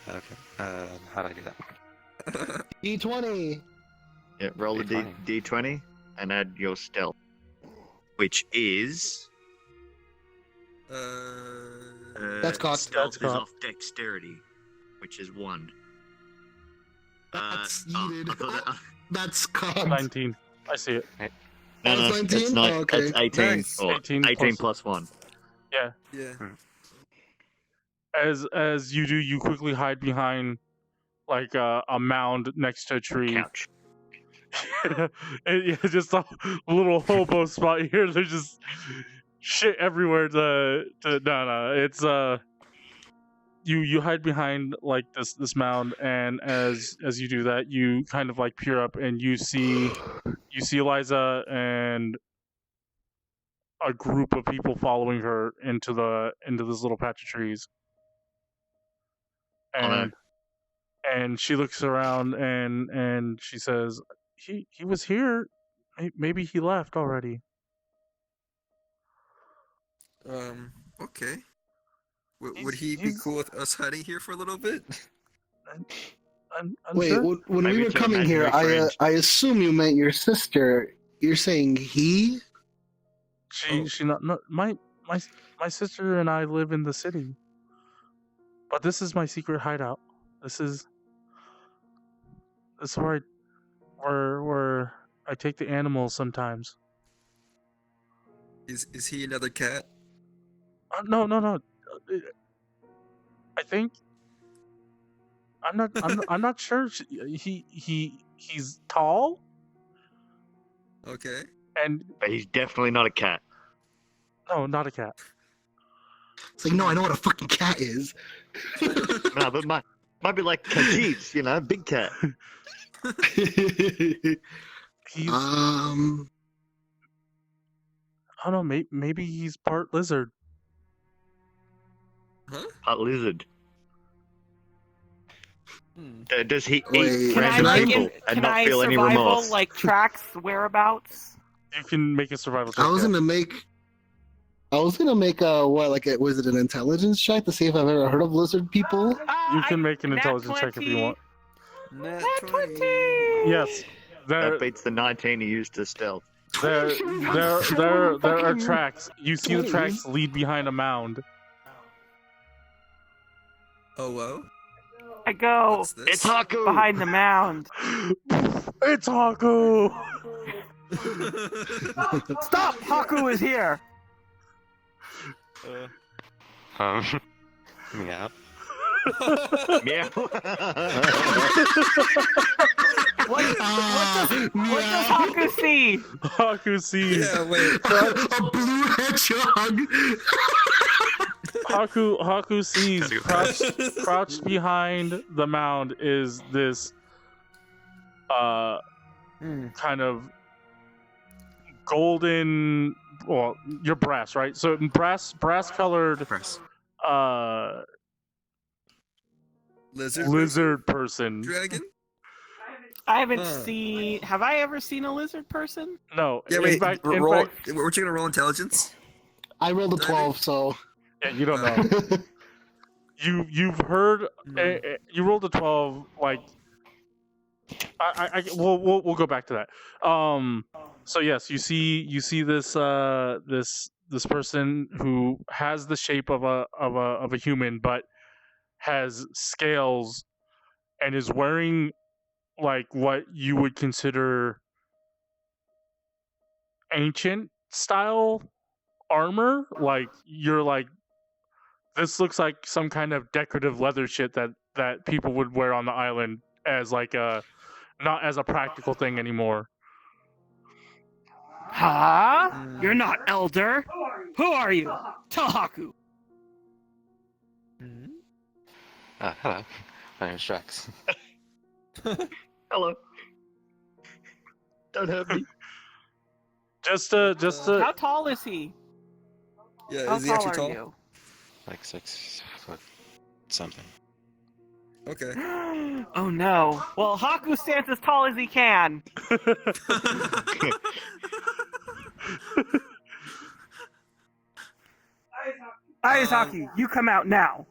Okay. How do I do that? D20. Yeah, roll a D20 and add your stealth, which is That's cocked. Stealth That's is cocked. off dexterity, which is 1. That's oh, yeeted. I thought that- That's cocked. 19. I see it. no, That's 19? it's not. Oh, okay. It's 18. Nice. Or 18 18 plus- plus 1. Yeah. Yeah. As you do, you quickly hide behind like a mound next to a tree. Couch. Yeah, just a little hobo spot here. There's just shit everywhere. No, it's you hide behind like this mound, and as you do that, you kind of like peer up, and you see Eliza and a group of people following her into this little patch of trees. And she looks around and she says, he was here. Maybe he left already. Okay. Would he be cool with us hiding here for a little bit? I'm Wait, sure. when Maybe we were to coming here, imaginary friend. I assume you meant your sister. You're saying he? She not my sister and I live in the city. But this is my secret hideout. This is where I take the animals sometimes. Is he another cat? No. I think I'm not sure. He's tall Okay. and But he's definitely not a cat. no, not a cat. It's like, no, I know what a fucking cat is. No, but might be like Khajiit, big cat. He's Uh, I don't know. Maybe he's part lizard. Huh? A lizard. Does he Wait, eat Can I random like people in, and can not I feel any survival remorse? like tracks whereabouts? You can make a survival check. I was yeah. gonna make was it an intelligence check to see if I've ever heard of lizard people? You can make an nat intelligence check if you 20. want. Nat Nat 20! Yes. There That beats the 19 he used to stealth. are Fucking tracks. You see the 20. tracks lead behind a mound. Oh, whoa. I go What's this? It's Hakku! behind the mound. It's Hakku! Stop! Hakku is here! Yeah. Yeah. What does Hakku see? Hakku sees. Yeah, wait. A blue hedgehog. Hakku sees Gotta go. crouched behind the mound is this kind of golden, well, you're brass, right? So brass colored Press. lizard person. Dragon? I haven't Huh. seen. Have I ever seen a lizard person? No, Yeah, in wait. fact, We're you gonna roll intelligence? I rolled a 12, so yeah, you don't know. You've heard you rolled a 12, like we'll go back to that. So yes, you see this this person who has the shape of a human but has scales and is wearing like what you would consider ancient style armor. Like you're like, this looks like some kind of decorative leather shit that people would wear on the island as like a, not as a practical thing anymore. Huh? Mm. You're not elder. Who are you? Tell Hakku. Hello. My name is Drax. Hello. Don't hurt me. Just to How tall is he? Yeah, How is he tall actually are tall? you? Like 6 foot something. Okay. Oh no. Well, Hakku stands as tall as he can. Aizaki, you come out now.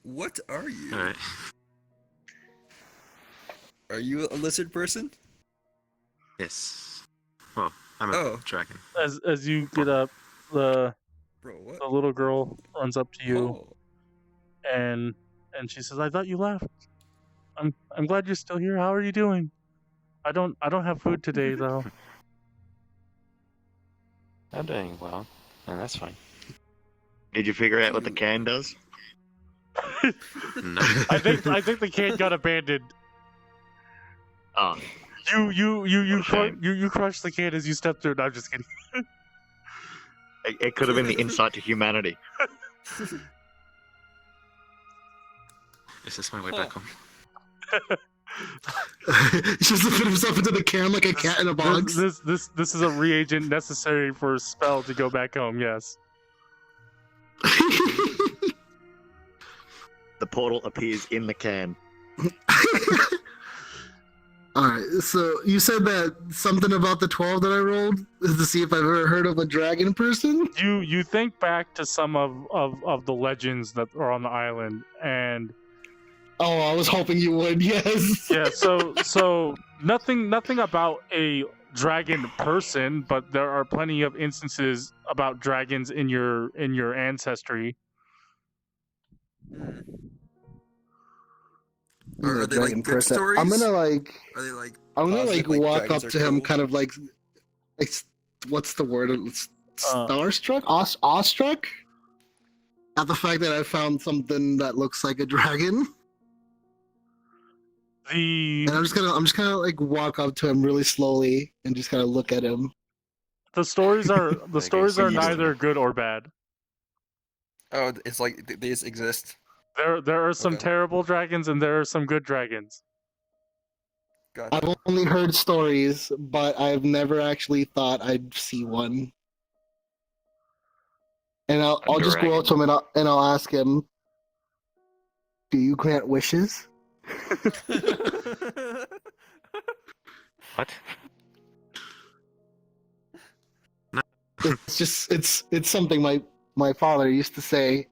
What are you? Alright. Are you a lizard person? Yes. Well, I'm a Oh. dragon. as you get up, the Bro, what? The little girl runs up to you Oh. and she says, "I thought you left. I'm glad you're still here. How are you doing? I don't have food today though." I'm doing well, and that's fine. Did you figure out what the can does? No. I think the can got abandoned. Oh, You shame. crushed the can as you stepped through. No, I'm just kidding. it could have been the insight to humanity. Is this my way back home? He's just looking himself into the can like a cat in a box. This is a reagent necessary for a spell to go back home. Yes. The portal appears in the can. Alright, so you said that something about the 12 that I rolled is to see if I've ever heard of a dragon person? You think back to some of the legends that are on the island, and Oh, I was hoping you would, yes. yeah, so nothing about a dragon person, but there are plenty of instances about dragons in your ancestry. Are they like good stories? I'm gonna like Are they like? I'm gonna positive, like walk dragons up are to him cool? kind of like what's the word? Starstruck? Awestruck? At the fact that I found something that looks like a dragon. And I'm just gonna like walk up to him really slowly and just kind of look at him. The stories are see neither good or bad. Oh, it's like these exist. There are some Okay. terrible dragons and there are some good dragons. Gotcha. I've only heard stories, but I've never actually thought I'd see one. And I'll just go up to him and I'll ask him, "Do you grant wishes?" What? It's something my father used to say,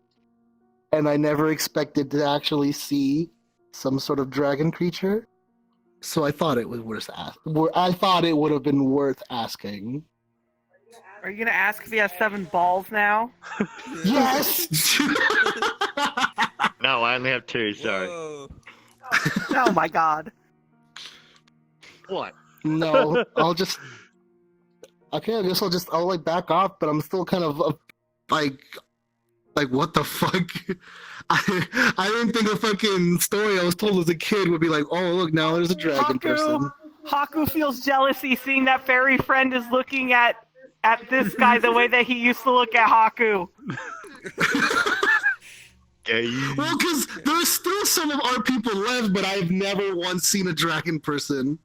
and I never expected to actually see some sort of dragon creature. So I thought it was worth I thought it would have been worth asking. Are you gonna ask if he has 7 balls now? Yes. No, I only have 2, sorry. Whoa. Oh my god. What? No, I'll just. Okay, I guess I'll like back off, but I'm still kind of like what the fuck? I didn't think a fucking story I was told as a kid would be like, oh look, now there's a dragon person. Hakku feels jealousy seeing that fairy friend is looking at this guy the way that he used to look at Hakku. Well, because there's still some of our people left, but I've never once seen a dragon person.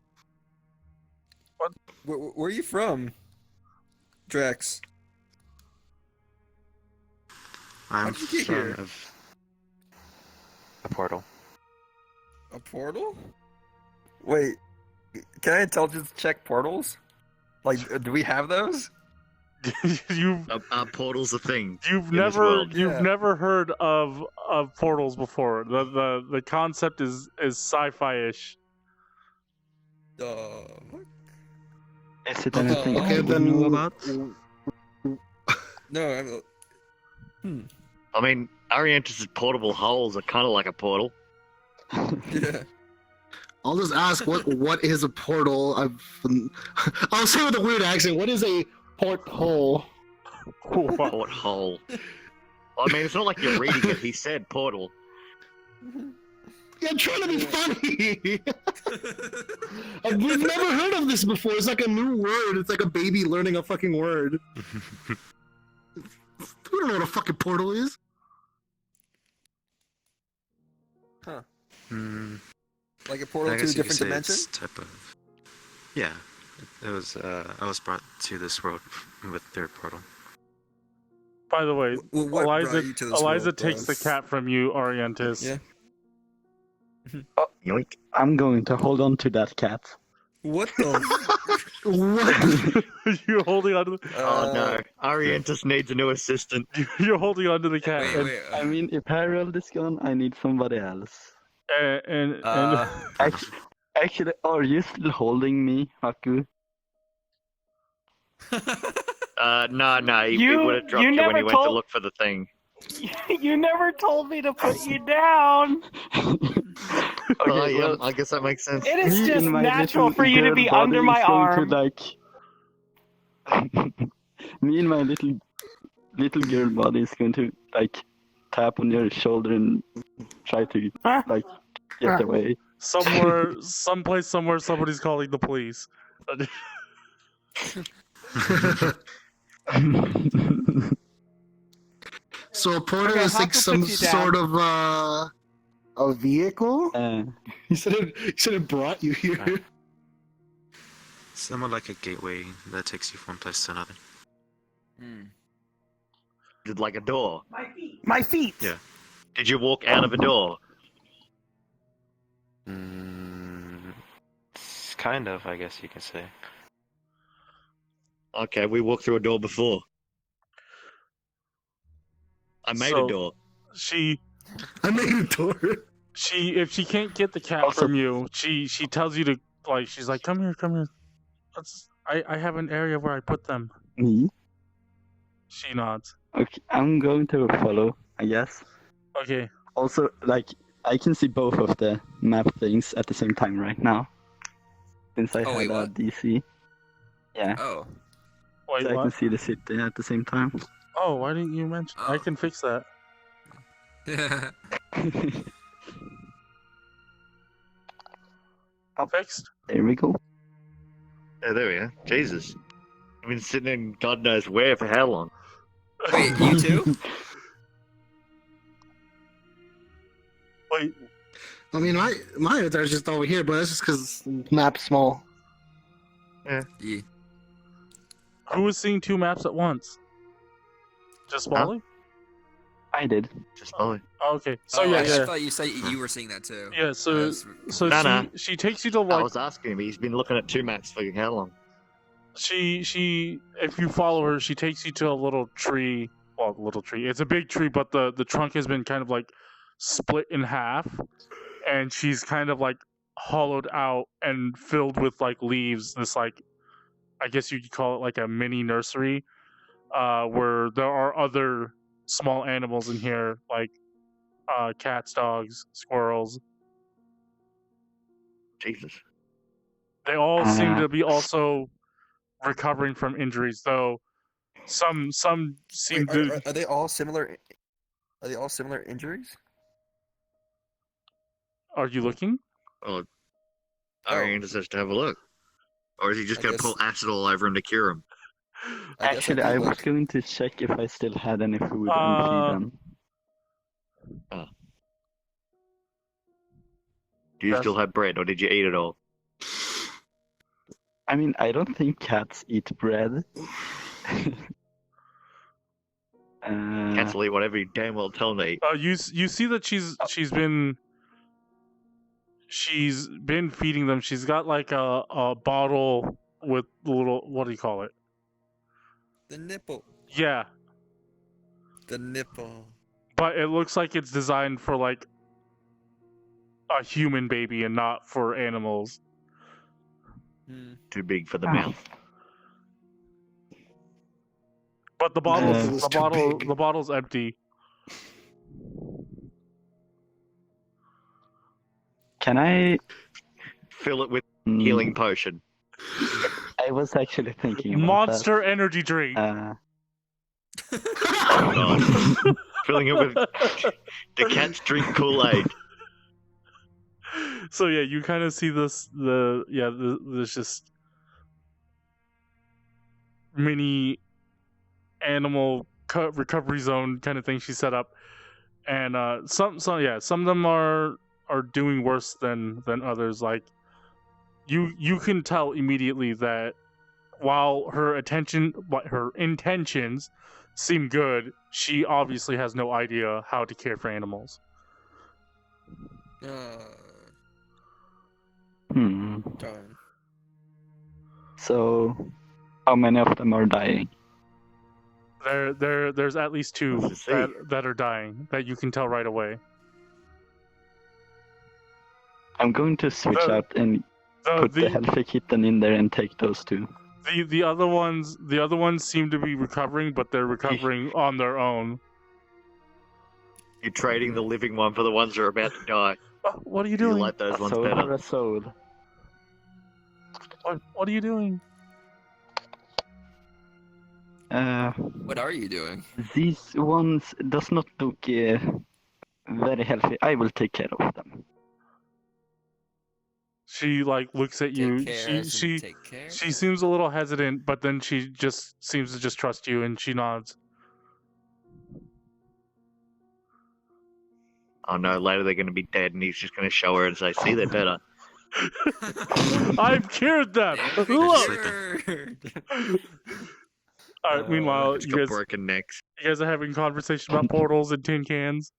Where are you from, Drax? I'm How'd you get from here? a portal. A portal? Wait, can I intelligence check portals? Like, do we have those? Are portals a thing? You've in this never world? Yeah. never heard of portals before. The concept is sci-fi-ish. What? Is it anything Okay, I then- know about? No, I mean, Arientus' portable holes are kind of like a portal. yeah. I'll just ask what is a portal? I'll say with a weird accent. What is a porthole? Porthole. I mean, it's not like you're reading it. He said portal. Yeah, I'm trying to be funny. We've never heard of this before. It's like a new word. It's like a baby learning a fucking word. We don't know what a fucking portal is. Like a portal I to a guess you could different say dimension? it's type of. Yeah, it was. I was brought to this world with their portal. By the way, Well, what brought Eliza you to this Eliza world, takes the cat from you, Arientus. Yeah. Yoink. I'm going to hold on to that cat. What the? What? You're holding onto the, Oh no, Arientus needs a new assistant. you're holding onto the cat. Wait, I mean, if Harold is gone, I need somebody else. And Actually, are you still holding me, Hakku? No, he You- would have dropped you you when never he went to told- look for the thing. You never told me to put you down. Okay, well, I guess that makes sense. It is me just in my natural little for you to girl be body under my is going arm. to, me and my little girl body is going to tap on your shoulder and try to get away. Someplace, somewhere, somebody's calling the police. So a porter Okay, is like Hakku some puts you down. sort of a vehicle. Uh, He said it brought you here. Somewhat like a gateway that takes you from one place to another. Did like a door. My feet. Yeah. Did you walk out of a door? Kind of, I guess you can say. Okay, we walked through a door before. I made a door. I made a door. If she can't get the cat Also- from you, she tells you to she's like, come here. I have an area where I put them. me? She nods. Okay, I'm going to follow, I guess. Okay. Also, I can see both of the map things at the same time right now. Since I Oh, had wait, a what? DC. Yeah, Oh. Wait, so I can what? see the city at the same time. Oh, why didn't you mention? I Oh. can fix that. Fixed. There we go. Yeah, there we are. Jesus. I've been sitting in God knows where for how long? Wait, you too? Wait, I mean, my avatar's just over here, but that's just because map's small. Yeah. who was seeing two maps at once? Just Spoly? I did. Just Spoly. Oh, okay. So Oh, yeah, I yeah. thought you said you were seeing that too. Yeah, so No. she takes you to I like was asking him. He's been looking at two maps for how long? she if you follow her, she takes you to a little tree. Well, little tree. It's a big tree, but the trunk has been kind of like split in half, and she's kind of like hollowed out and filled with like leaves. This like, I guess you could call it like a mini nursery, where there are other small animals in here, like cats, dogs, squirrels. Jesus. They all seem to be also recovering from injuries, though some seem to. Are they all similar? Are they all similar injuries? Are you looking? Oh, Arientus has to have a look. Or is he just I going to guess- pull acid all over him to cure him? Actually, I was going to check if I still had any food and feed them. Do you That's- still have bread, or did you eat it all? I mean, I don't think cats eat bread. Cats will eat whatever you damn well tell them to eat. You see that she's been feeding them. She's got like a bottle with little, what do you call it? The nipple. Yeah, The nipple. but it looks like it's designed for like a human baby and not for animals. Too big for the mouth. But the It's too big. the bottle's empty. Can I? Fill it with Mm, healing potion. I was actually thinking about Monster energy drink. that. Oh, God. Filling it with the cats drink Kool-Aid. So yeah, you kind of see this. There's just mini animal recovery zone kind of thing she set up, and some of them are doing worse than others. Like you can tell immediately that while her intentions seem good, she obviously has no idea how to care for animals. Darn. So, how many of them are dying? There's at least two Let's see. that are dying that you can tell right away. I'm going to switch The- out and put the healthy kitten in there and take those two. The other ones seem to be recovering, but they're recovering on their own. You're trading the living one for the ones that are about to die. What are you You doing? like those A ones soul for better. a soul. What are you doing? What are you doing? These ones does not look very healthy. I will take care of them. She like looks at you. Take care, as in take care? She seems a little hesitant, but then she just seems to just trust you, and she nods. Oh no, later they're going to be dead and he's just going to show her and say, see, they're better. I've cured them. They're Look. cured. All right. Meanwhile, It's you got guys broken necks. are having conversation about portals and tin cans.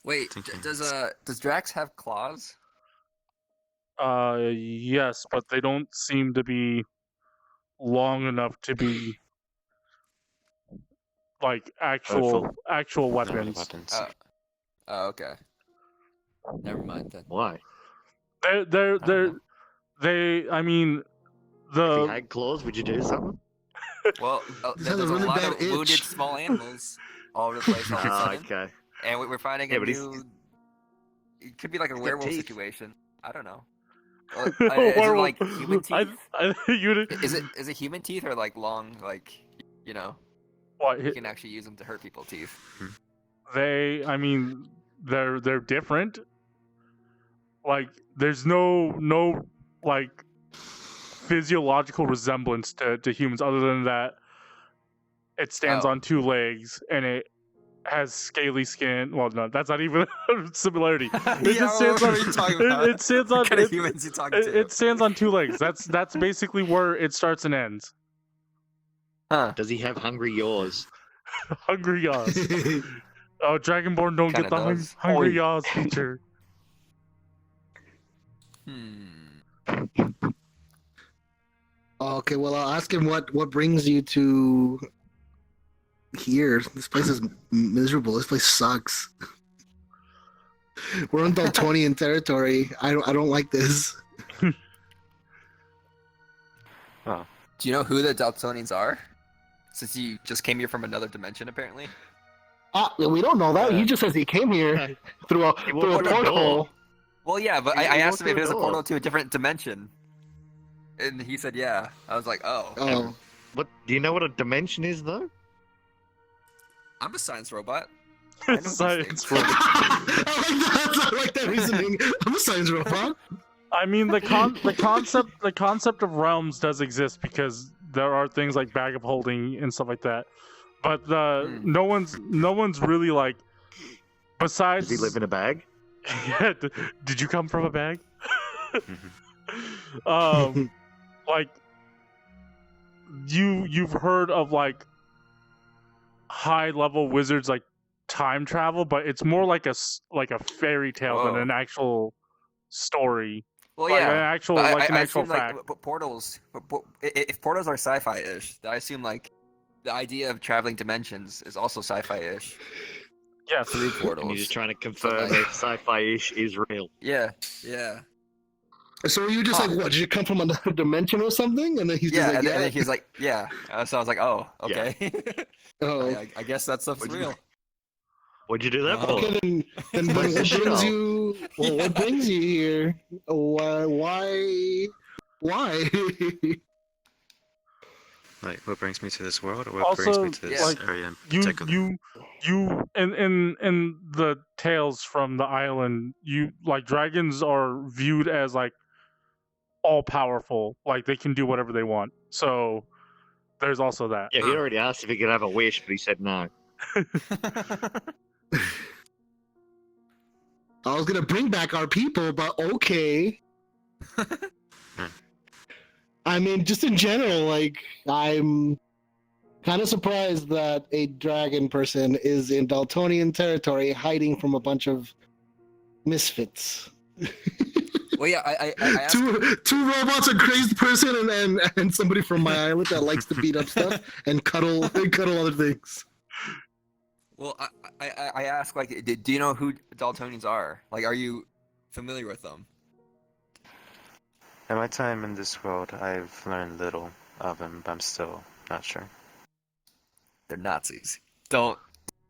Wait, does Drax have claws? Yes, but they don't seem to be long enough to be like actual No weapons. weapons. Oh, okay. Never mind then. Why? They. I mean, If he the had claws, would you do something? Well, This there's has a a really lot bad of wounded itch. small animals all over the place all of a Ah, sudden. okay. And we're finding Yeah, a but he's- new... It could be like a got werewolf teeth. situation. I don't know. Is it like human teeth? I think you. Is it human teeth or like long, like, you know, What? you can actually use them to hurt people's teeth? They. I mean, they're different. Like, there's no like physiological resemblance to humans other than that it stands Oh. on two legs and it has scaly skin. Well, no, that's not even a similarity. It just stands on. It stands on. What kind of humans you talking to? It stands on two legs. That's basically where it starts and ends. Huh. Does he have hungry yaws? Hungry yaws. Oh, Dragonborn don't Kinda get the does. hungry Oi. yaws feature. Okay, well, I'll ask him what brings you to here. This place is miserable. This place sucks. We're in Dultonian territory. I don't like this. Do you know who the Dultonians are? Since you just came here from another dimension, apparently. We don't know that. He just says he came here through a He walked through a porthole. door. Well, yeah, but He I asked him walked if it was a through a door. portal to a different dimension. And he said, yeah. I was like, oh. Oh, What? Do you know what a dimension is, though? I'm a science robot. I know these Science things. robot. I like that reasoning. I'm a science robot. I mean, the concept of realms does exist because there are things like bag of holding and stuff like that. But no one's really like. Besides, Does he live in a bag? Yeah, did you come from a bag? Like you've heard of like high level wizards like time travel, but it's more like a fairy tale than Whoa. an actual story. Well, Like yeah. an actual but like an I actual assume, like, fact. portals. If portals are sci-fi-ish, I assume like the idea of traveling dimensions is also sci-fi-ish Yes. through And portals. you're just trying to confirm like- if sci-fi-ish is real. Yeah, yeah, So you just like, what? Did you come from another dimension or something? And then he's yeah. just like, And yeah. then he's like, yeah. So I was like, oh, okay. Oh. I guess that stuff's What'd you- real. What'd you do that for? Okay, then what Where's the brings shell? you? Well, what brings you here? Why? Like, what brings me to this world, or what Also, brings me to this like, area in You particular? in the tales from the island, you like dragons are viewed as like all powerful, like they can do whatever they want. So there's also that. Yeah, he already asked if he could have a wish, but he said no. I was gonna bring back our people, but okay. I mean, just in general, like, I'm kind of surprised that a dragon person is in Daltonian territory hiding from a bunch of misfits. Well, yeah, I asked. Two robots, a crazed person, and somebody from my island that likes to beat up stuff and cuddle other things. Well, I asked, like, do you know who Daltonians are? Like, are you familiar with them? In my time in this world, I've learned little of him, but I'm still not sure. They're Nazis. Don't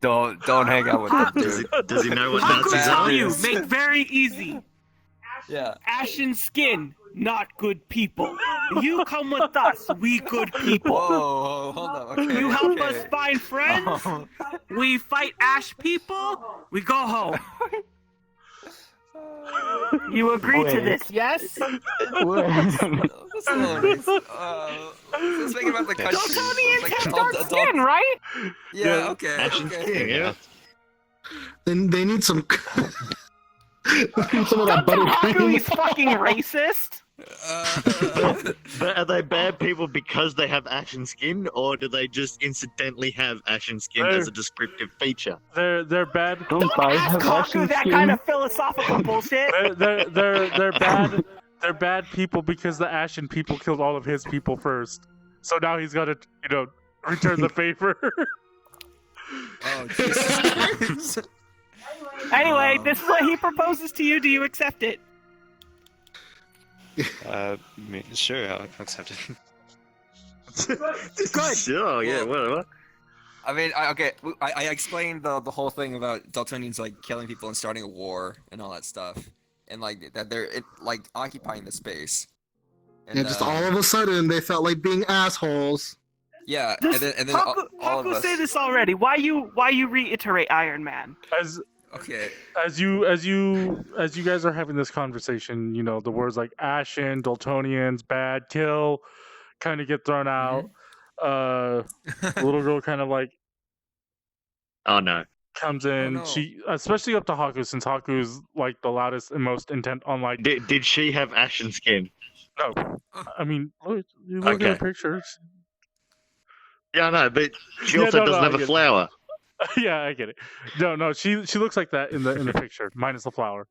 hang out with them, dude. Does he know what Hakku Nazis tell are? you, make very easy. Yeah. Ashen skin, not good people. You come with us, we good people. Whoa, hold on. Okay, You help okay. us find friends, Oh. we fight ash people, we go home. You agree to Wait. this, yes? That's a little racist. Let's make it about the country. Dultonians Like, have adult- dark skin, right? Yeah, okay. Ashen okay. skin, yeah. Then they need some. Some of that Don't tell Hakku buttercream. he's fucking racist. But are they bad people because they have ashen skin, or do they just incidentally have ashen skin as a descriptive feature? They're bad. Don't I Ask have ashen Hakku that skin? kind of philosophical bullshit. They're bad. They're bad people because the Ashen people killed all of his people first. So now he's got to, return the favor. Oh, Jesus Christ. Anyway, this is what he proposes to you. Do you accept it? Sure, I'll accept it. Good. Sure, yeah, whatever. I mean, I explained the whole thing about Dultonians like killing people and starting a war and all that stuff, and like that they're occupying the space. And, Yeah, just all of a sudden they felt like being assholes. yeah, This, and then all of Hakku us. say this already. Why you reiterate Iron Man? Okay. As you guys are having this conversation, the words like Ashen, Dultonians, bad, kill, kind of get thrown out. The little girl kind of like Oh no. comes in. no. She, especially up to Hakku, since Haku's like the loudest and most intent on like. Did she have ashen skin? No, I mean, you look at Okay. her pictures. Yeah, no, but she Yeah, also no, doesn't I have get a it. flower. Yeah, I get it. No, she looks like that in the picture, minus the flower.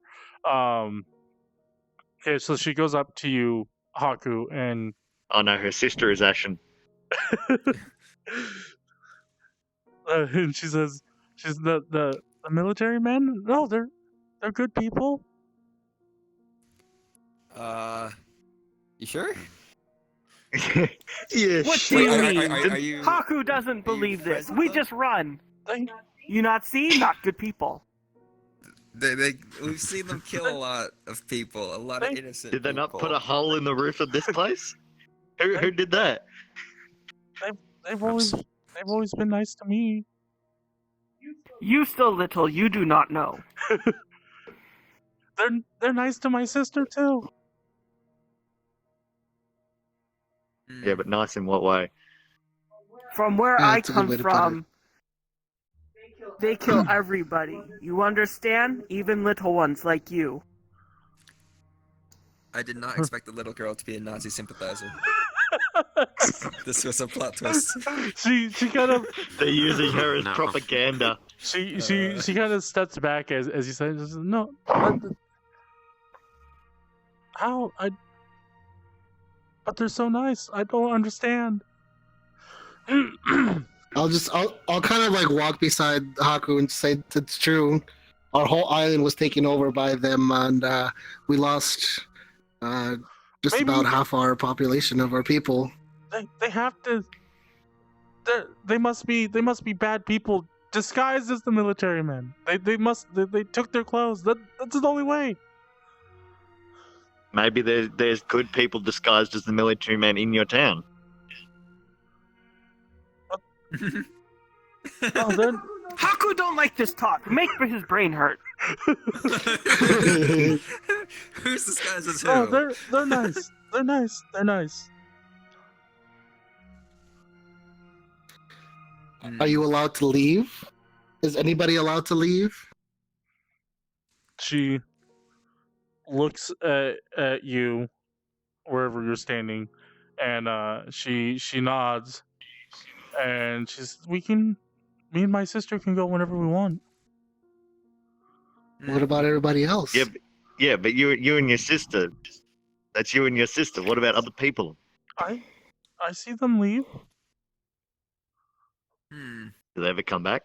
Okay, so she goes up to you, Hakku, and Oh no, her sister is ashen. and she says, "She's the military men. No, they're good people." You sure? Yeah, What sure. do you Wait, mean? are you? Hakku doesn't believe this. friends with We them? just run. They, You not see? Not good people. We've seen them kill a lot of people, a lot of innocent. Did they not people. put a hole in the roof of this place? Who did that? they've always been nice to me. You still little. You do not know. They're nice to my sister too. Yeah, but nice in what way? From where Yeah, I that's a good come way to put it. from, they kill everybody. You understand? Even little ones like you. I did not expect the little girl to be a Nazi sympathizer. This was a plot twist. She kind of They're using her as No. propaganda. she kind of steps back as you say, no. How I? But they're so nice. I don't understand. I'll kind of like walk beside Haku and say it's true. Our whole island was taken over by them, and we lost just Maybe- about half our population of our people. They have to. They must be bad people disguised as the military men. They took their clothes. That's the only way. Maybe there's good people disguised as the military men in your town. Oh, they're Hakku don't like this talk. Make his brain hurt. Who's this guy's as who? oh, they're nice. They're nice. They're nice. Are you allowed to leave? Is anybody allowed to leave? She looks at you wherever you're standing, and she nods, and she's me and my sister can go whenever we want. What about everybody else? Yeah, but you and your sister. That's you and your sister. What about other people? I see them leave. Hmm. Do they ever come back?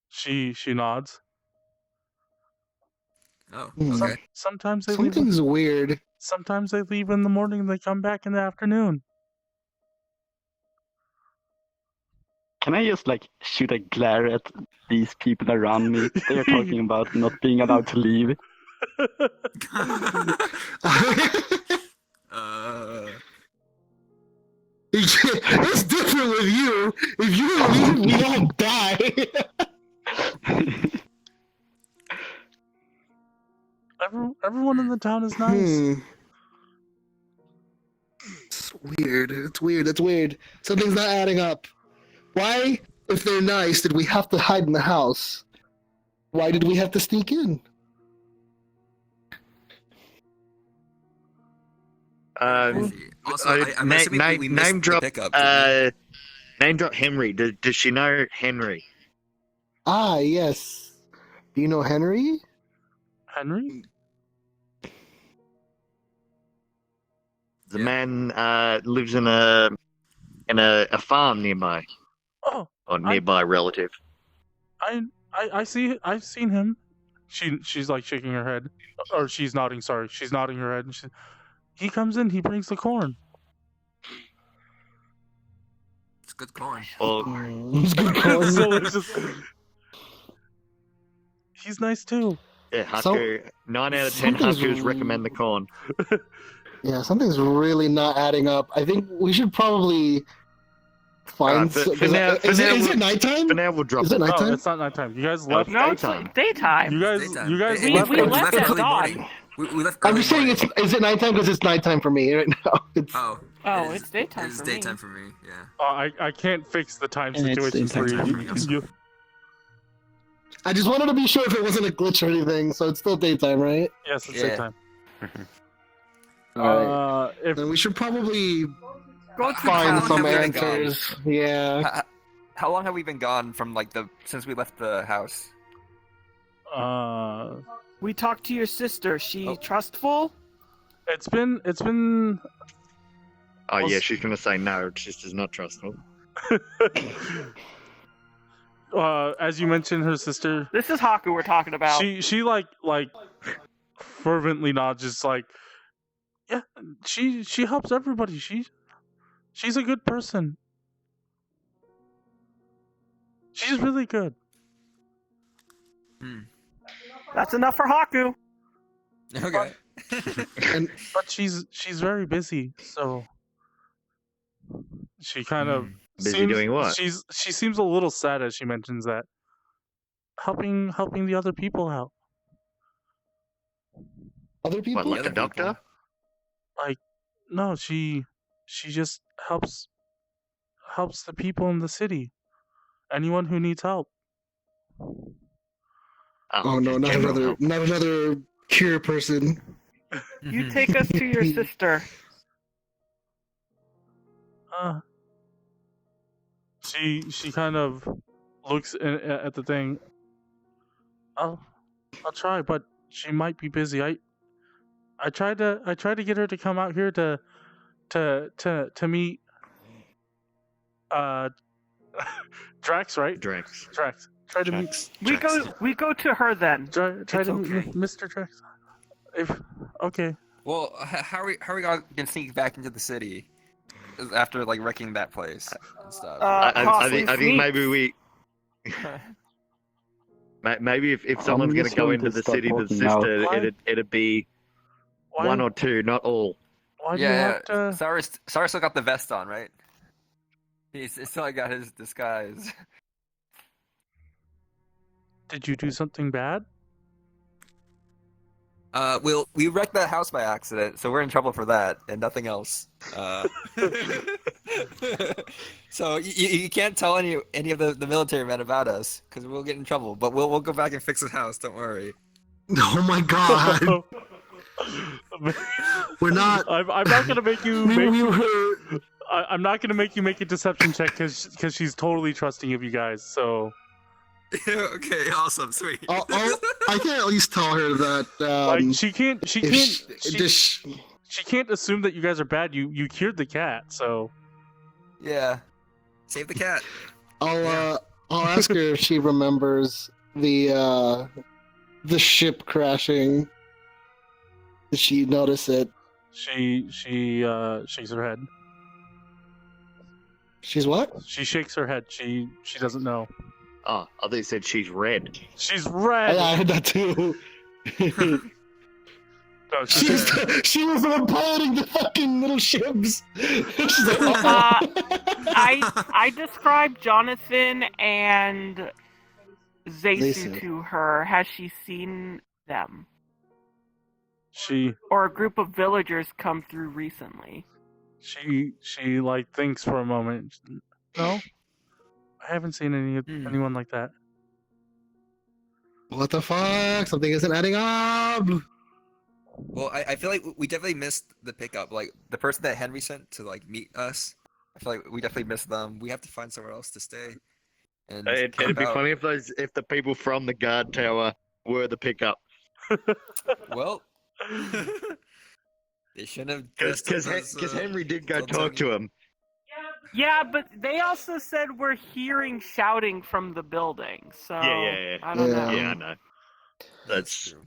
She nods. Oh, Hmm. okay. Sometimes they leave. Something's weird. sometimes they leave in the morning and they come back in the afternoon. Can I just shoot a glare at these people around me? They are talking about not being allowed to leave. It's different with you. If you leave, we all die. Everyone in the town is nice. It's weird. It's weird. It's weird. Something's not adding up. Why, if they're nice, did we have to hide in the house? Why did we have to sneak in? Also, I'm assuming we missed name drop. the pickup. Didn't Name drop Henry. Does she know Henry? Ah, yes. Do you know Henry? Henry? The man lives in a farm nearby. Oh, or nearby relative. I've seen him. She's shaking her head, or she's nodding. Sorry, she's nodding her head. And he comes in. He brings the corn. It's good corn. Well, It's good corn. Delicious. He's nice too. Yeah, Hakku. 9 out of 10 Hakkus recommend the corn. Yeah, something's really not adding up. I think we should probably find. For now, Is it nighttime? For now, we'll drop Is it it. nighttime? Oh, it's not nighttime. You guys left. No, it's daytime. daytime. You guys Daytime. left. We left at early dawn. morning. We left I'm early just saying, morning. is it nighttime because it's nighttime for me right now? Oh, It's daytime It's for daytime me. for me. Yeah. I can't fix the time And it's situation for daytime. you. I just wanted to be sure if it wasn't a glitch or anything, so it's still daytime, right? Yes, it's Yeah. daytime. If Then we should probably Go to find town. some Have we been answers. Yeah. How long have we been gone from since we left the house? We talked to your sister. She Oh. trustful? it's been Oh yeah, she's gonna say no. She's just not trustful. as you mentioned, her sister. This is Hakku we're talking about. She fervently nods, just yeah. She helps everybody. She's a good person. She's really good. That's enough for Hakku. Okay. But she's very busy, so she kind of Busy doing what? She seems a little sad as she mentions that. Helping the other people out. Other people? What, like a doctor? No, she just helps the people in the city. Anyone who needs help. Oh no, not another cure person. You take us to your sister. She kind of looks at the thing. I'll try, but she might be busy. I tried to get her to come out here to meet Drax, right? Drax. Try to meet. We go to her then. Try It's to okay. meet Mr. Drax. Okay. Well, how are we gonna sneak back into the city after wrecking that place and stuff? I think maybe we. Maybe if someone's I'm gonna just go going into to the start city, the walking out. sister, it'd be Why, one or two, not all. why do you have to? Saru still got the vest on, right? He's still got his disguise. Did you do something bad? We wrecked that house by accident, so we're in trouble for that and nothing else. So you can't tell any of the military men about us because we'll get in trouble. But we'll go back and fix the house. Don't worry. Oh my god. We're not. I'm not gonna make you. We were. I'm not gonna make you make a deception check because she's totally trusting of you guys. So. Okay, awesome, sweet. I can at least tell her that. She can't assume that you guys are bad. You cured the cat, so. Yeah, save the cat. I'll ask her if she remembers the ship crashing. Did she notice it? She shakes her head. She's what? She shakes her head. She doesn't know. Oh, I thought you said she's red. She's red. I heard that too. No, she was the one piloting the fucking little ships. She's like, I described Jonathan and Zaysu to her. Has she seen them? Or a group of villagers come through recently? She like thinks for a moment. No, I haven't seen anyone like that. What the fuck? Something isn't adding up. Well, I feel like we definitely missed the pickup. Like the person that Henry sent to like meet us. I feel like we definitely missed them. We have to find somewhere else to stay. And It'd be funny if the people from the guard tower were the pickup. Well, they shouldn't have. Because Henry did go talk to him. Yeah, but they also said we're hearing shouting from the building. So Yeah. I don't know. Yeah, I know. That's true.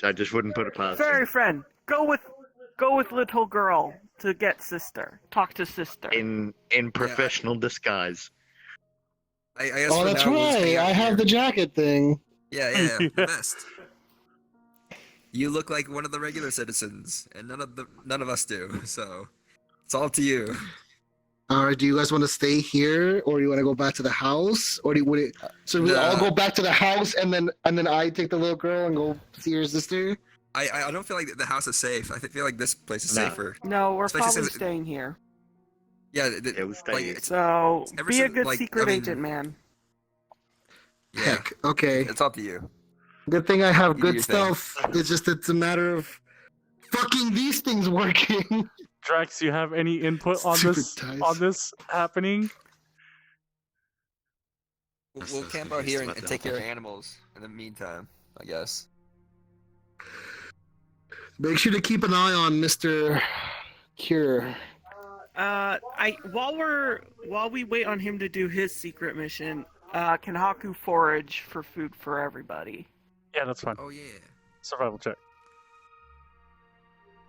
I just wouldn't put it past Fairy him. friend, go with little girl to get sister. Talk to sister. In professional disguise. I guess Oh, that's right. I have the jacket thing. Yeah, the best. You look like one of the regular citizens, and none of us do. So it's all up to you. Alright, do you guys want to stay here, or do you want to go back to the house, or we all go back to the house, and then I take the little girl and go see her sister? I don't feel like the house is safe. I feel like this place is safer. No, we're Especially probably since staying here. Yeah, we'll stay here. So ever be a since, good like, secret I mean- agent, man. Yeah, Heck, okay. it's up to you. Good thing I have You do good your thing. stuff. It's just it's a matter of fucking these things working. Drax, you have any input on Stupid this ties. happening? We'll camp out here and take care of animals in the meantime, I guess. Make sure to keep an eye on Mr. Cure. While we wait on him to do his secret mission, can Hakku forage for food for everybody? Yeah, that's fine. Oh yeah. Survival check.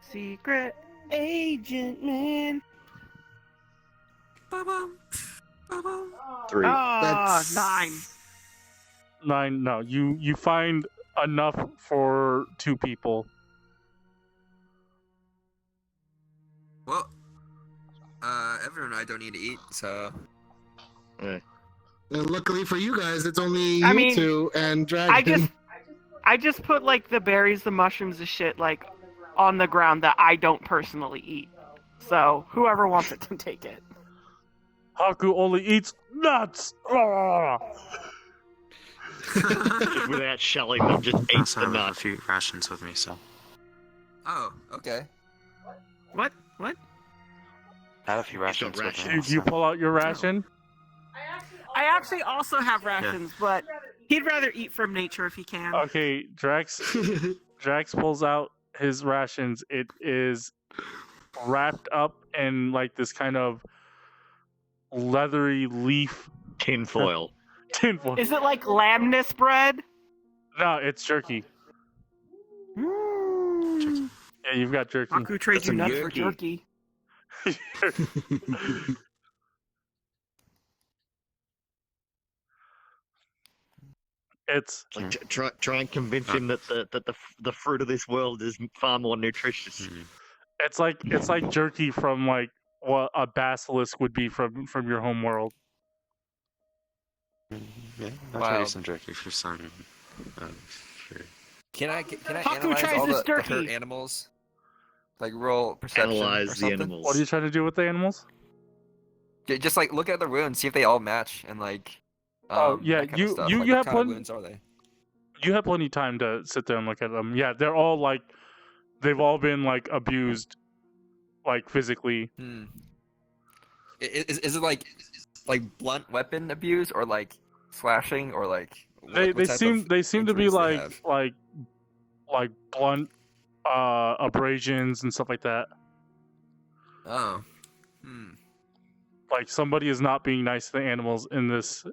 Secret agent, man. 3. Ah, That's 9. 9. No, you find enough for 2 people. Well, everyone and I don't need to eat, so. And luckily for you guys, it's only I you mean, two and Dragon. I just put like the berries, the mushrooms, the shit like on the ground that I don't personally eat. So whoever wants it can take it. Hakku only eats nuts. Ah! Without shelling them, just I eat also the have a nut. few rations with me, so. Oh, okay. What? I have a few rations with me. You pull out your ration. I actually also have rations, but he'd rather eat from nature if he can. Okay, Drax pulls out his rations. It is wrapped up in like this kind of leathery leaf Tinfoil. tinfoil. Is it like lambness bread? No, it's jerky. Mm. Yeah, you've got jerky. Hakku trades you some nuts for jerky. jerky. It's Like, try and convince him that the fruit of this world is far more nutritious. Mhm. it's like jerky from like what a basilisk would be from your home world. Yeah, I'll Wow. try some jerky for some. Sure. Can I Hakku analyze tries all his the jerky. hurt animals? Like roll perception or Analyze the something? animals. What are you trying to do with the animals? Just like look at the wounds, see if they all match, and like. Oh, yeah, that kind of stuff. you Like, have what kind of plenty- wounds are they? You have plenty of time to sit there and look at them. Yeah, they're all like they've all been like abused, like physically. Hmm. Is it like blunt weapon abuse or like slashing or like? They what type seem of they seem to be injuries they like have? blunt abrasions and stuff like that. Oh. Hmm. Like somebody is not being nice to the animals in this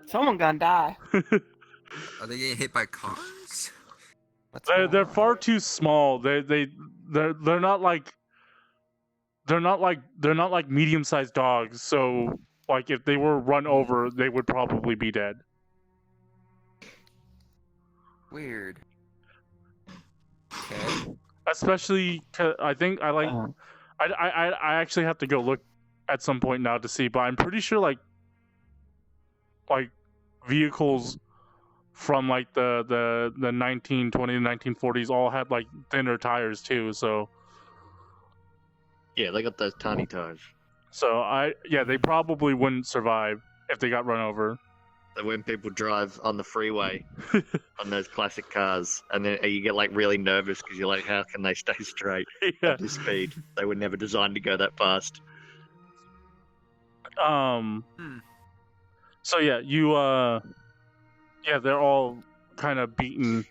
Someone gonna die. Are they getting hit by cars? They're far too small. They're not like medium-sized dogs. So like if they were run over, they would probably be dead. Weird. Okay. Especially, 'cause I think I like. Uh, I actually have to go look at some point now to see, but I'm pretty sure like vehicles from like the 1920 to 1940s all had like thinner tires too. So Yeah, they got those tiny tires. they probably wouldn't survive if they got run over. So when people drive on the freeway on those classic cars, and then you get like really nervous because you're like, how can they stay straight Yeah. at this speed? They were never designed to go that fast. So yeah, you they're all kind of beaten.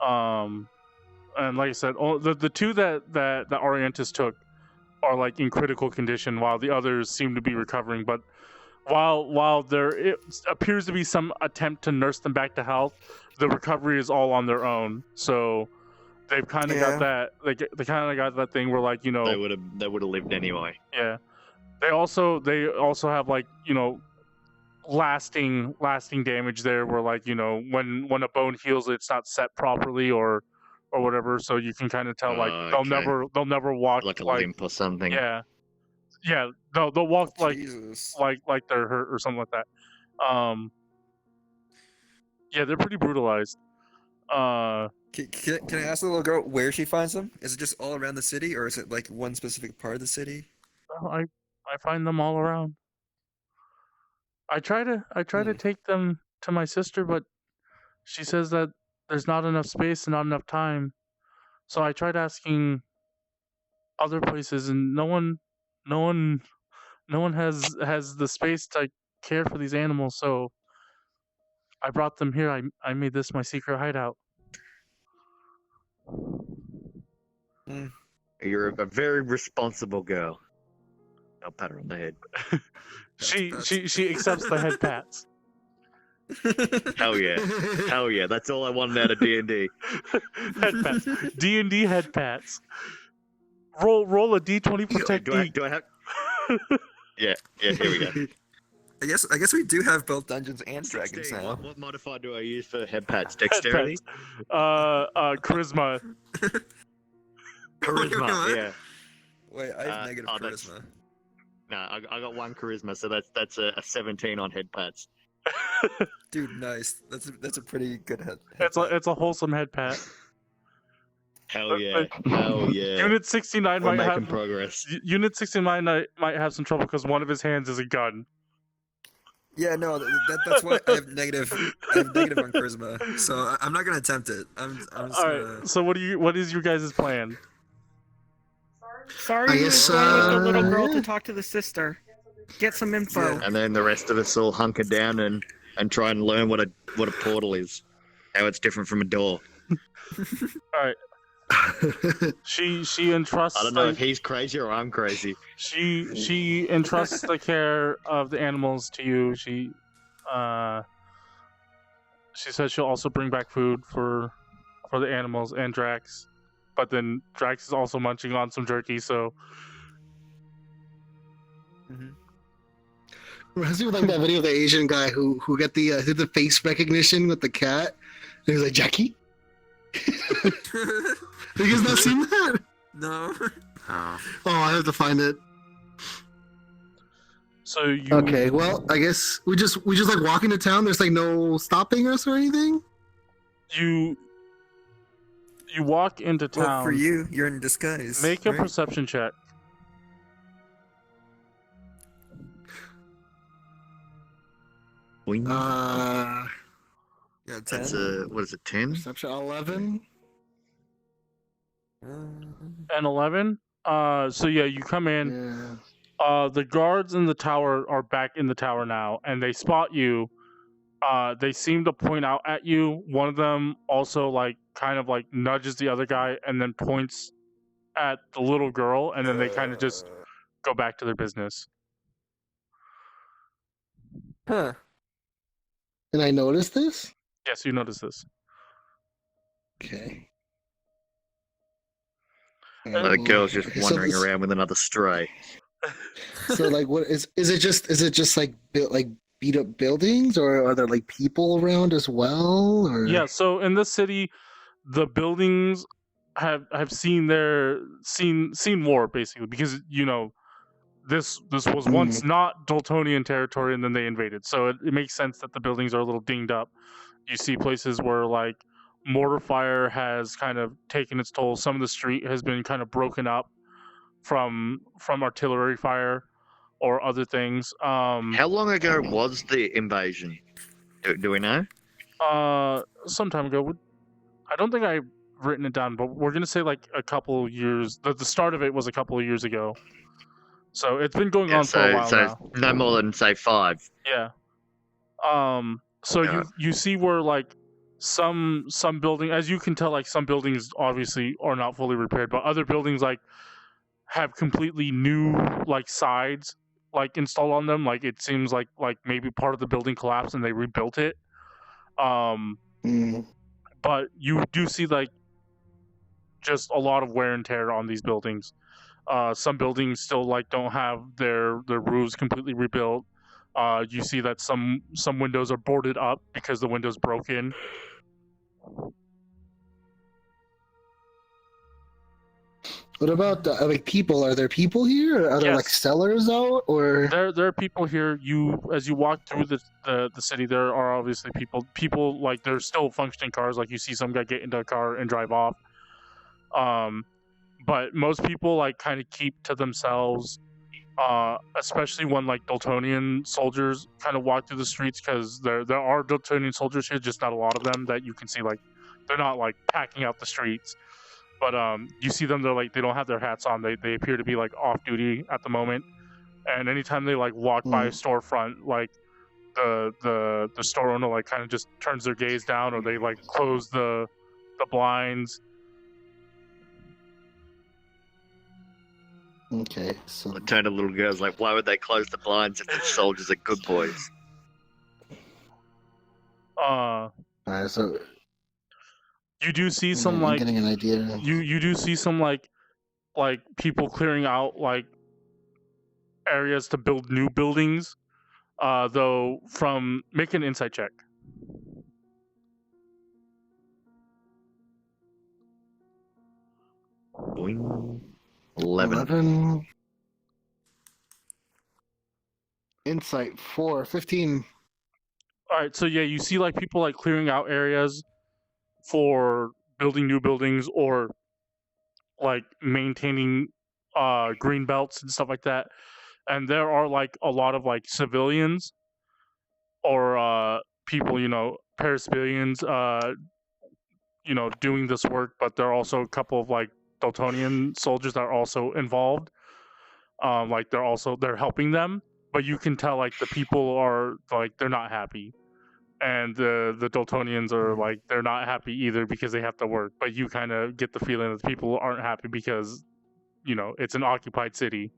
And like I said, the two that Arientus took are like in critical condition, while the others seem to be recovering. But while there appears to be some attempt to nurse them back to health, the recovery is all on their own. So they've kind of got that. They kind of got that thing where like They would have lived anyway. Yeah. They also have like lasting damage there, where like when a bone heals, it's not set properly or whatever. So you can kind of tell like they'll never walk like a limp or something. Yeah. They'll walk like Jesus. like they're hurt or something like that. Yeah, they're pretty brutalized. Can I ask the little girl where she finds them? Is it just all around the city, or is it like one specific part of the city? I find them all around. I try to take them to my sister, but she says that there's not enough space and not enough time. So I tried asking other places, and no one has the space to care for these animals. So I brought them here. I made this my secret hideout. You're a very responsible girl. I'll pat her on the head. She accepts the head pats. Hell yeah! That's all I wanted out of D&D. Head pats. D&D head pats. Roll a D20 for technique. Do I have? Yeah. Here we go. I guess we do have both Dungeons and Dragons 16. now. What modifier do I use for head pats? Dexterity. Charisma. Charisma. Yeah. Wait, I have negative charisma. No, I got one charisma, so that's a 17 on head pats. Dude, nice. That's a pretty good head. It's a wholesome head pat. Hell yeah! Hell yeah! Unit 69 We're might making have progress. Unit 69 might have some trouble because one of his hands is a gun. Yeah, no, that's why I have negative on charisma. So I'm not gonna attempt it. I'm just All gonna... right. So what is your guys' plan? Saru I is guess, going with the little girl yeah. to talk to the sister. Get some info. Yeah. And then the rest of us all hunker down and try and learn what a portal is, how it's different from a door. All right. She entrusts. I don't know if he's crazy or I'm crazy. She entrusts the care of the animals to you. She says she'll also bring back food for the animals and Drax, but then Drax is also munching on some jerky. So Reminds me of like that video of the Asian guy who got did the face recognition with the cat. And he was like, Jackie? Have you guys not seen that? No. Oh. Oh, I have to find it. so you Okay, well, I guess we just like walk into town. There's like no stopping us or anything. you walk into town. Well, for you, you're in disguise. Make a right? perception check. Boing. Yeah, 10. That's what is it? 10? Perception 11. And 11. So yeah, you come in. Yeah. The guards in the tower are back in the tower now, and they spot you. They seem to point out at you. One of them also kind of nudges the other guy, and then points at the little girl, and then they kind of just go back to their business. Huh. And I noticed this. Yes, you notice this. Okay. The girl's just Okay, wandering around with another stray. So like, what is it? Just like beat up buildings, or are there like people around as well? Or Yeah, so in this city, the buildings have seen war basically, because this was once not Dultonian territory, and then they invaded. So it makes sense that the buildings are a little dinged up. You see places where like mortar fire has kind of taken its toll. Some of the street has been kind of broken up from artillery fire or other things. How long ago was the invasion? Do we know? Some time ago. I don't think I've written it down, but we're gonna say like a couple years. The start of it was a couple of years ago. So it's been going on for a while now. No more than say 5. Yeah. So Yeah. you see where like some building, as you can tell, like some buildings obviously are not fully repaired, but other buildings like have completely new like sides like installed on them. Like it seems like maybe part of the building collapsed and they rebuilt it. But you do see like just a lot of wear and tear on these buildings. Some buildings still like don't have their roofs completely rebuilt. You see that some windows are boarded up because the window's broken. what about like people? Are there people here? Or are there like sellers out? Or there are people here. As you walk through the city, there are obviously people like there's still functioning cars. Like you see some guy get into a car and drive off. But most people like kind of keep to themselves, especially when like Dultonian soldiers kind of walk through the streets, because there are Dultonian soldiers here, just not a lot of them that you can see. Like they're not like packing out the streets, but you see them. They don't have their hats on. They appear to be like off duty at the moment. And anytime they like walk by a storefront, like the store owner like kind of just turns their gaze down, or they like close the blinds. Okay, so The turn to little girls like, why would they close the blinds if the soldiers are good boys? so you do see some I'm like getting an idea. you do see some like people clearing out like areas to build new buildings. Though make an insight check. Boing. 11. 11. Insight 4, 15. All right, so yeah, you see like people like clearing out areas for building new buildings, or like maintaining green belts and stuff like that. And there are like a lot of like civilians or people, paracivilians, doing this work, but there are also a couple of like Dultonian soldiers that are also involved. Like they're helping them, but you can tell like the people are like they're not happy, and the Dultonians are like they're not happy either because they have to work. But you kind of get the feeling that the people aren't happy because it's an occupied city.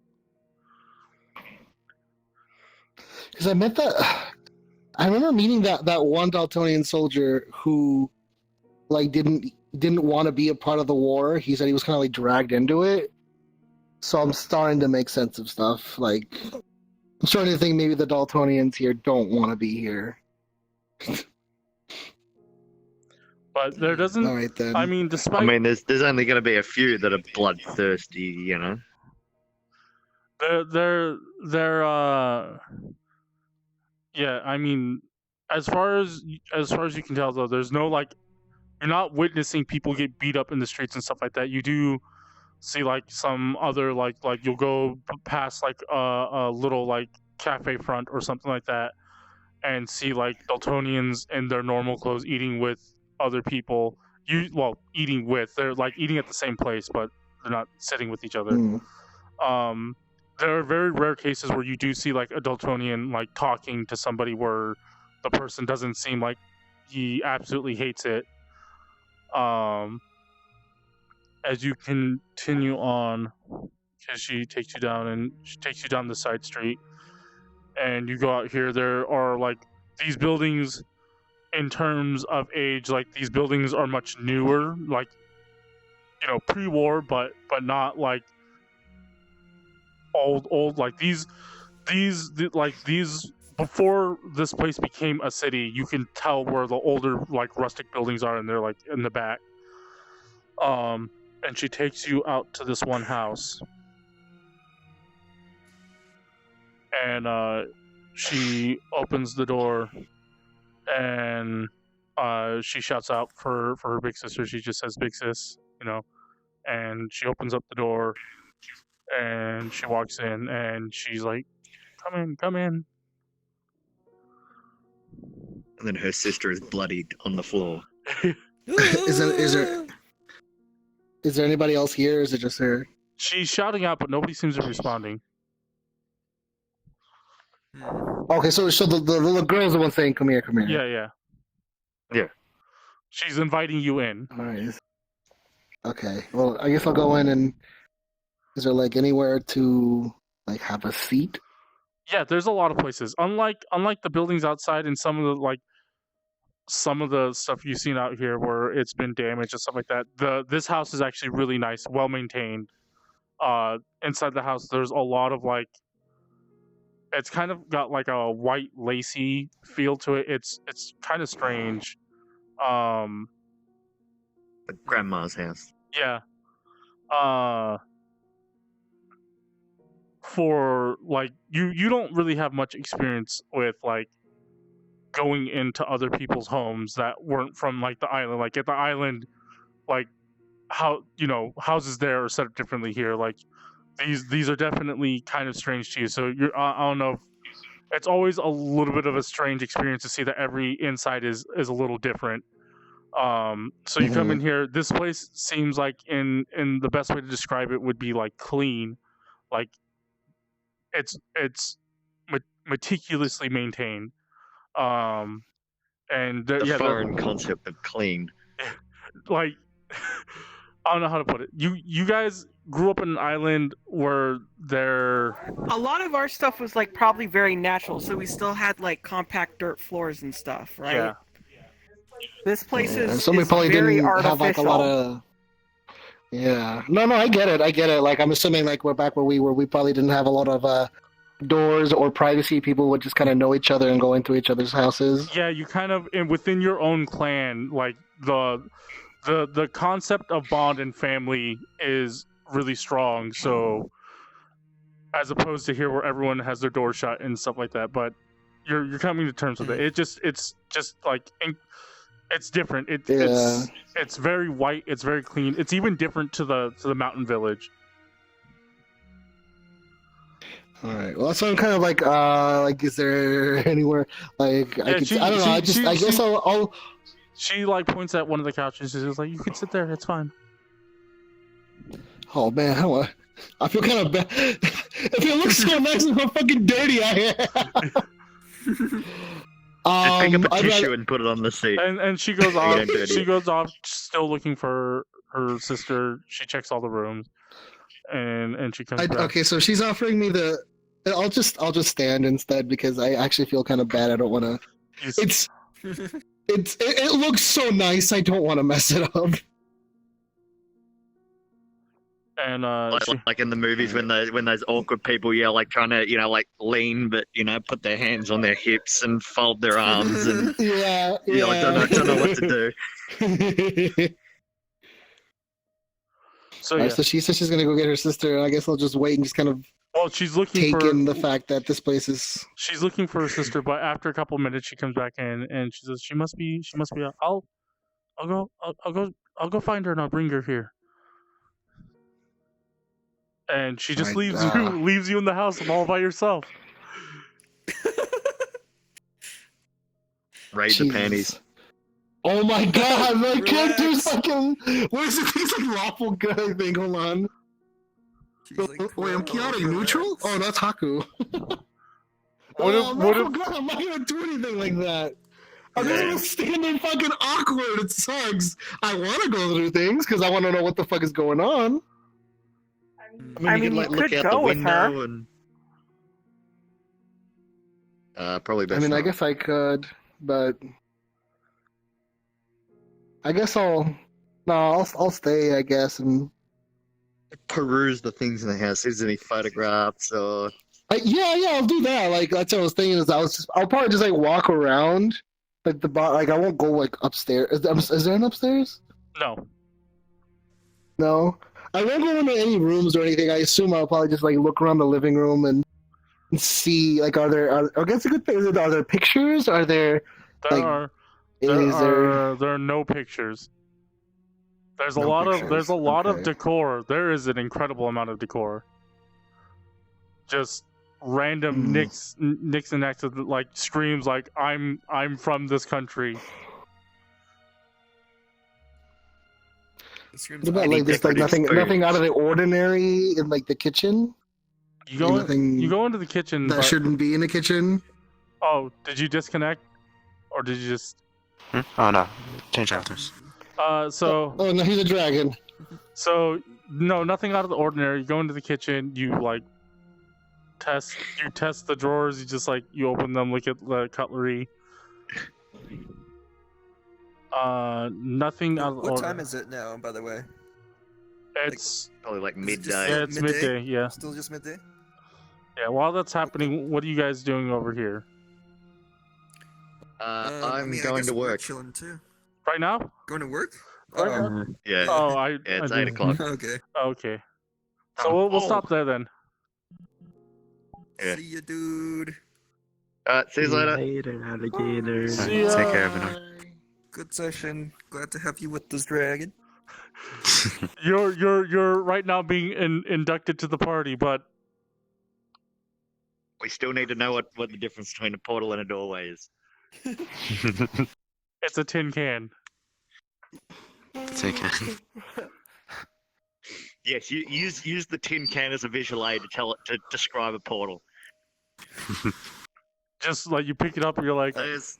Because I remember meeting that one Dultonian soldier who like didn't want to be a part of the war. He said he was kind of like dragged into it. So I'm starting to make sense of stuff. Like I'm starting to think maybe the Dultonians here don't want to be here. But there doesn't. All right then. I mean, despite. There's only going to be a few that are bloodthirsty, They're yeah, I mean, as far as you can tell though, there's no like you're not witnessing people get beat up in the streets and stuff like that. You do see like some other like you'll go past like a little like cafe front or something like that and see like Dultonians in their normal clothes eating with other people. They're like eating at the same place, but they're not sitting with each other. There are very rare cases where you do see like a Dultonian like talking to somebody where the person doesn't seem like he absolutely hates it. As you continue on, because she takes you down the side street, and you go out here. There are like these buildings in terms of age, like these buildings are much newer, like pre-war, but not like old. Like these before this place became a city, you can tell where the older like rustic buildings are, and they're like in the back. And she takes you out to this one house, and she opens the door, and she shouts out for her big sister. She just says "big sis," and she opens up the door, and she walks in, and she's like, come in. And then her sister is bloodied on the floor. Is there anybody else here? Or is it just her? She's shouting out, but nobody seems to be responding. Okay, so the little girl's the one saying, "Come here, come here." Yeah. She's inviting you in. All right. Okay. Well, I guess I'll go in. And is there like anywhere to like have a seat? Yeah, there's a lot of places. Unlike the buildings outside and some of the stuff you've seen out here where it's been damaged and stuff like that. This house is actually really nice, well maintained. Inside the house, there's a lot of like. It's kind of got like a white lacy feel to it. It's kind of strange. Like grandma's house. Yeah. For like you don't really have much experience with like going into other people's homes that weren't from like the island. Like at the island, like how houses there are set up differently here. Like these are definitely kind of strange to you. So I don't know. It's always a little bit of a strange experience to see that every inside is a little different. So you come in here. This place seems like in the best way to describe it would be like clean, like it's meticulously maintained. And The foreign concept of clean. Like I don't know how to put it. You guys grew up in an island where a lot of our stuff was like probably very natural, so we still had like compact dirt floors and stuff, right? Yeah. This place And is somebody probably very didn't artificial. have like a lot of. Yeah. No, I get it. Like I'm assuming like we're back where we were. We probably didn't have a lot of doors or privacy. People would just kind of know each other and go into each other's houses. Yeah, you kind of within your own clan, like the concept of bond and family is really strong. So as opposed to here where everyone has their door shut and stuff like that, but you're coming to terms with it. It's just like it's different. It's very white. It's very clean. It's even different to the mountain village. All right. Well, so I'm kind of like, is there anywhere like I don't know. I guess I'll. She like points at one of the couches. She's like, "You can sit there. It's fine." Oh man, I feel kind of bad. If it looks so nice and so fucking dirty out here. Just pick up a tissue and put it on the seat. And she goes off. She goes off, still looking for her sister. She checks all the rooms, and she comes back. Okay, so she's offering me the. I'll just stand instead because I actually feel kind of bad. I don't want to. It looks so nice. I don't want to mess it up. And like in the movies when those awkward people like trying to like lean but put their hands on their hips and fold their arms and yeah. Like, don't know what to do. So so she says she's gonna go get her sister, and I guess I'll just wait and just kind of. Well, she's looking take in the fact that this place is. She's looking for her sister, but after a couple minutes, she comes back in and she says she must be. I'll go find her and I'll bring her here. And she just leaves you in the house all by yourself. Raid the panties. Oh my god, my character's fucking. Where's the piece of lawful good? I think. Hold on. Wait, I'm chaotic neutral? Oh, that's Hakku. I'm not gonna do anything like that. I'm just gonna stand there fucking awkward. It sucks. I want to go through things because I want to know what the fuck is going on. I mean, you could look out the window and. Probably best. I mean, I guess I could, but I guess I'll stay, I guess, and Peruse the things in the house. Is there any photographs or? yeah, I'll do that. Like that's what I was thinking. I'll probably just like walk around, like like I won't go like upstairs. Is there an upstairs? No. No, I won't go into any rooms or anything. I assume I'll probably just like look around the living room and see like I guess a good thing is are there pictures? Are there like there are no pictures. There's a No lot pictures. of Okay. decor. There is an incredible amount of decor. Just random nicks and necks with like screams like I'm from this country. What about like there's like nothing out of the ordinary in like the kitchen? You go Nothing you go into the kitchen. that but- shouldn't be in the kitchen. Oh, did you disconnect, or did you just? Oh no, change actors. So Oh no, he's a dragon. So no, nothing out of the ordinary. You go into the kitchen. You like test the drawers. You just like you open them, look at the cutlery. Nothing out of the What ordinary. time is it now, by the way? It's Probably like Is it midday. just yeah, it's midday. Yeah, Still just midday? yeah. While that's happening, what are you guys doing over here I'm I going guess to we're work. Chilling too. right now? Going to work? Right Oh, now? Yeah. Oh, I. Yeah, it's I 8 didn't- o'clock. okay. Okay. So we'll stop there then. Yeah. See you, dude. See you later. Later, alligator. See ya. Take care, Evanor. Good session. Glad to have you with this dragon. You're right now being inducted to the party, but We still need to know what the difference between a portal and a doorway is. it's a tin can. Take care. Yes, you use the tin can as a visual aid to describe a portal. Just like you pick it up and you're like, There's-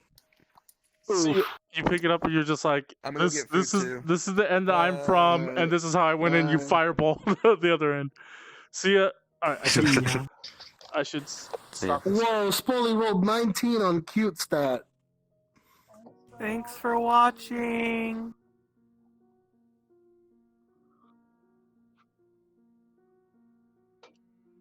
you pick it up and you're just like, I'm gonna this get food this is too. this is the end that I'm from, and this is how I went in. You fireball the other end. See ya. All right, I should stop. Whoa, Spoly rolled 19 on cute stat. Thanks for watching.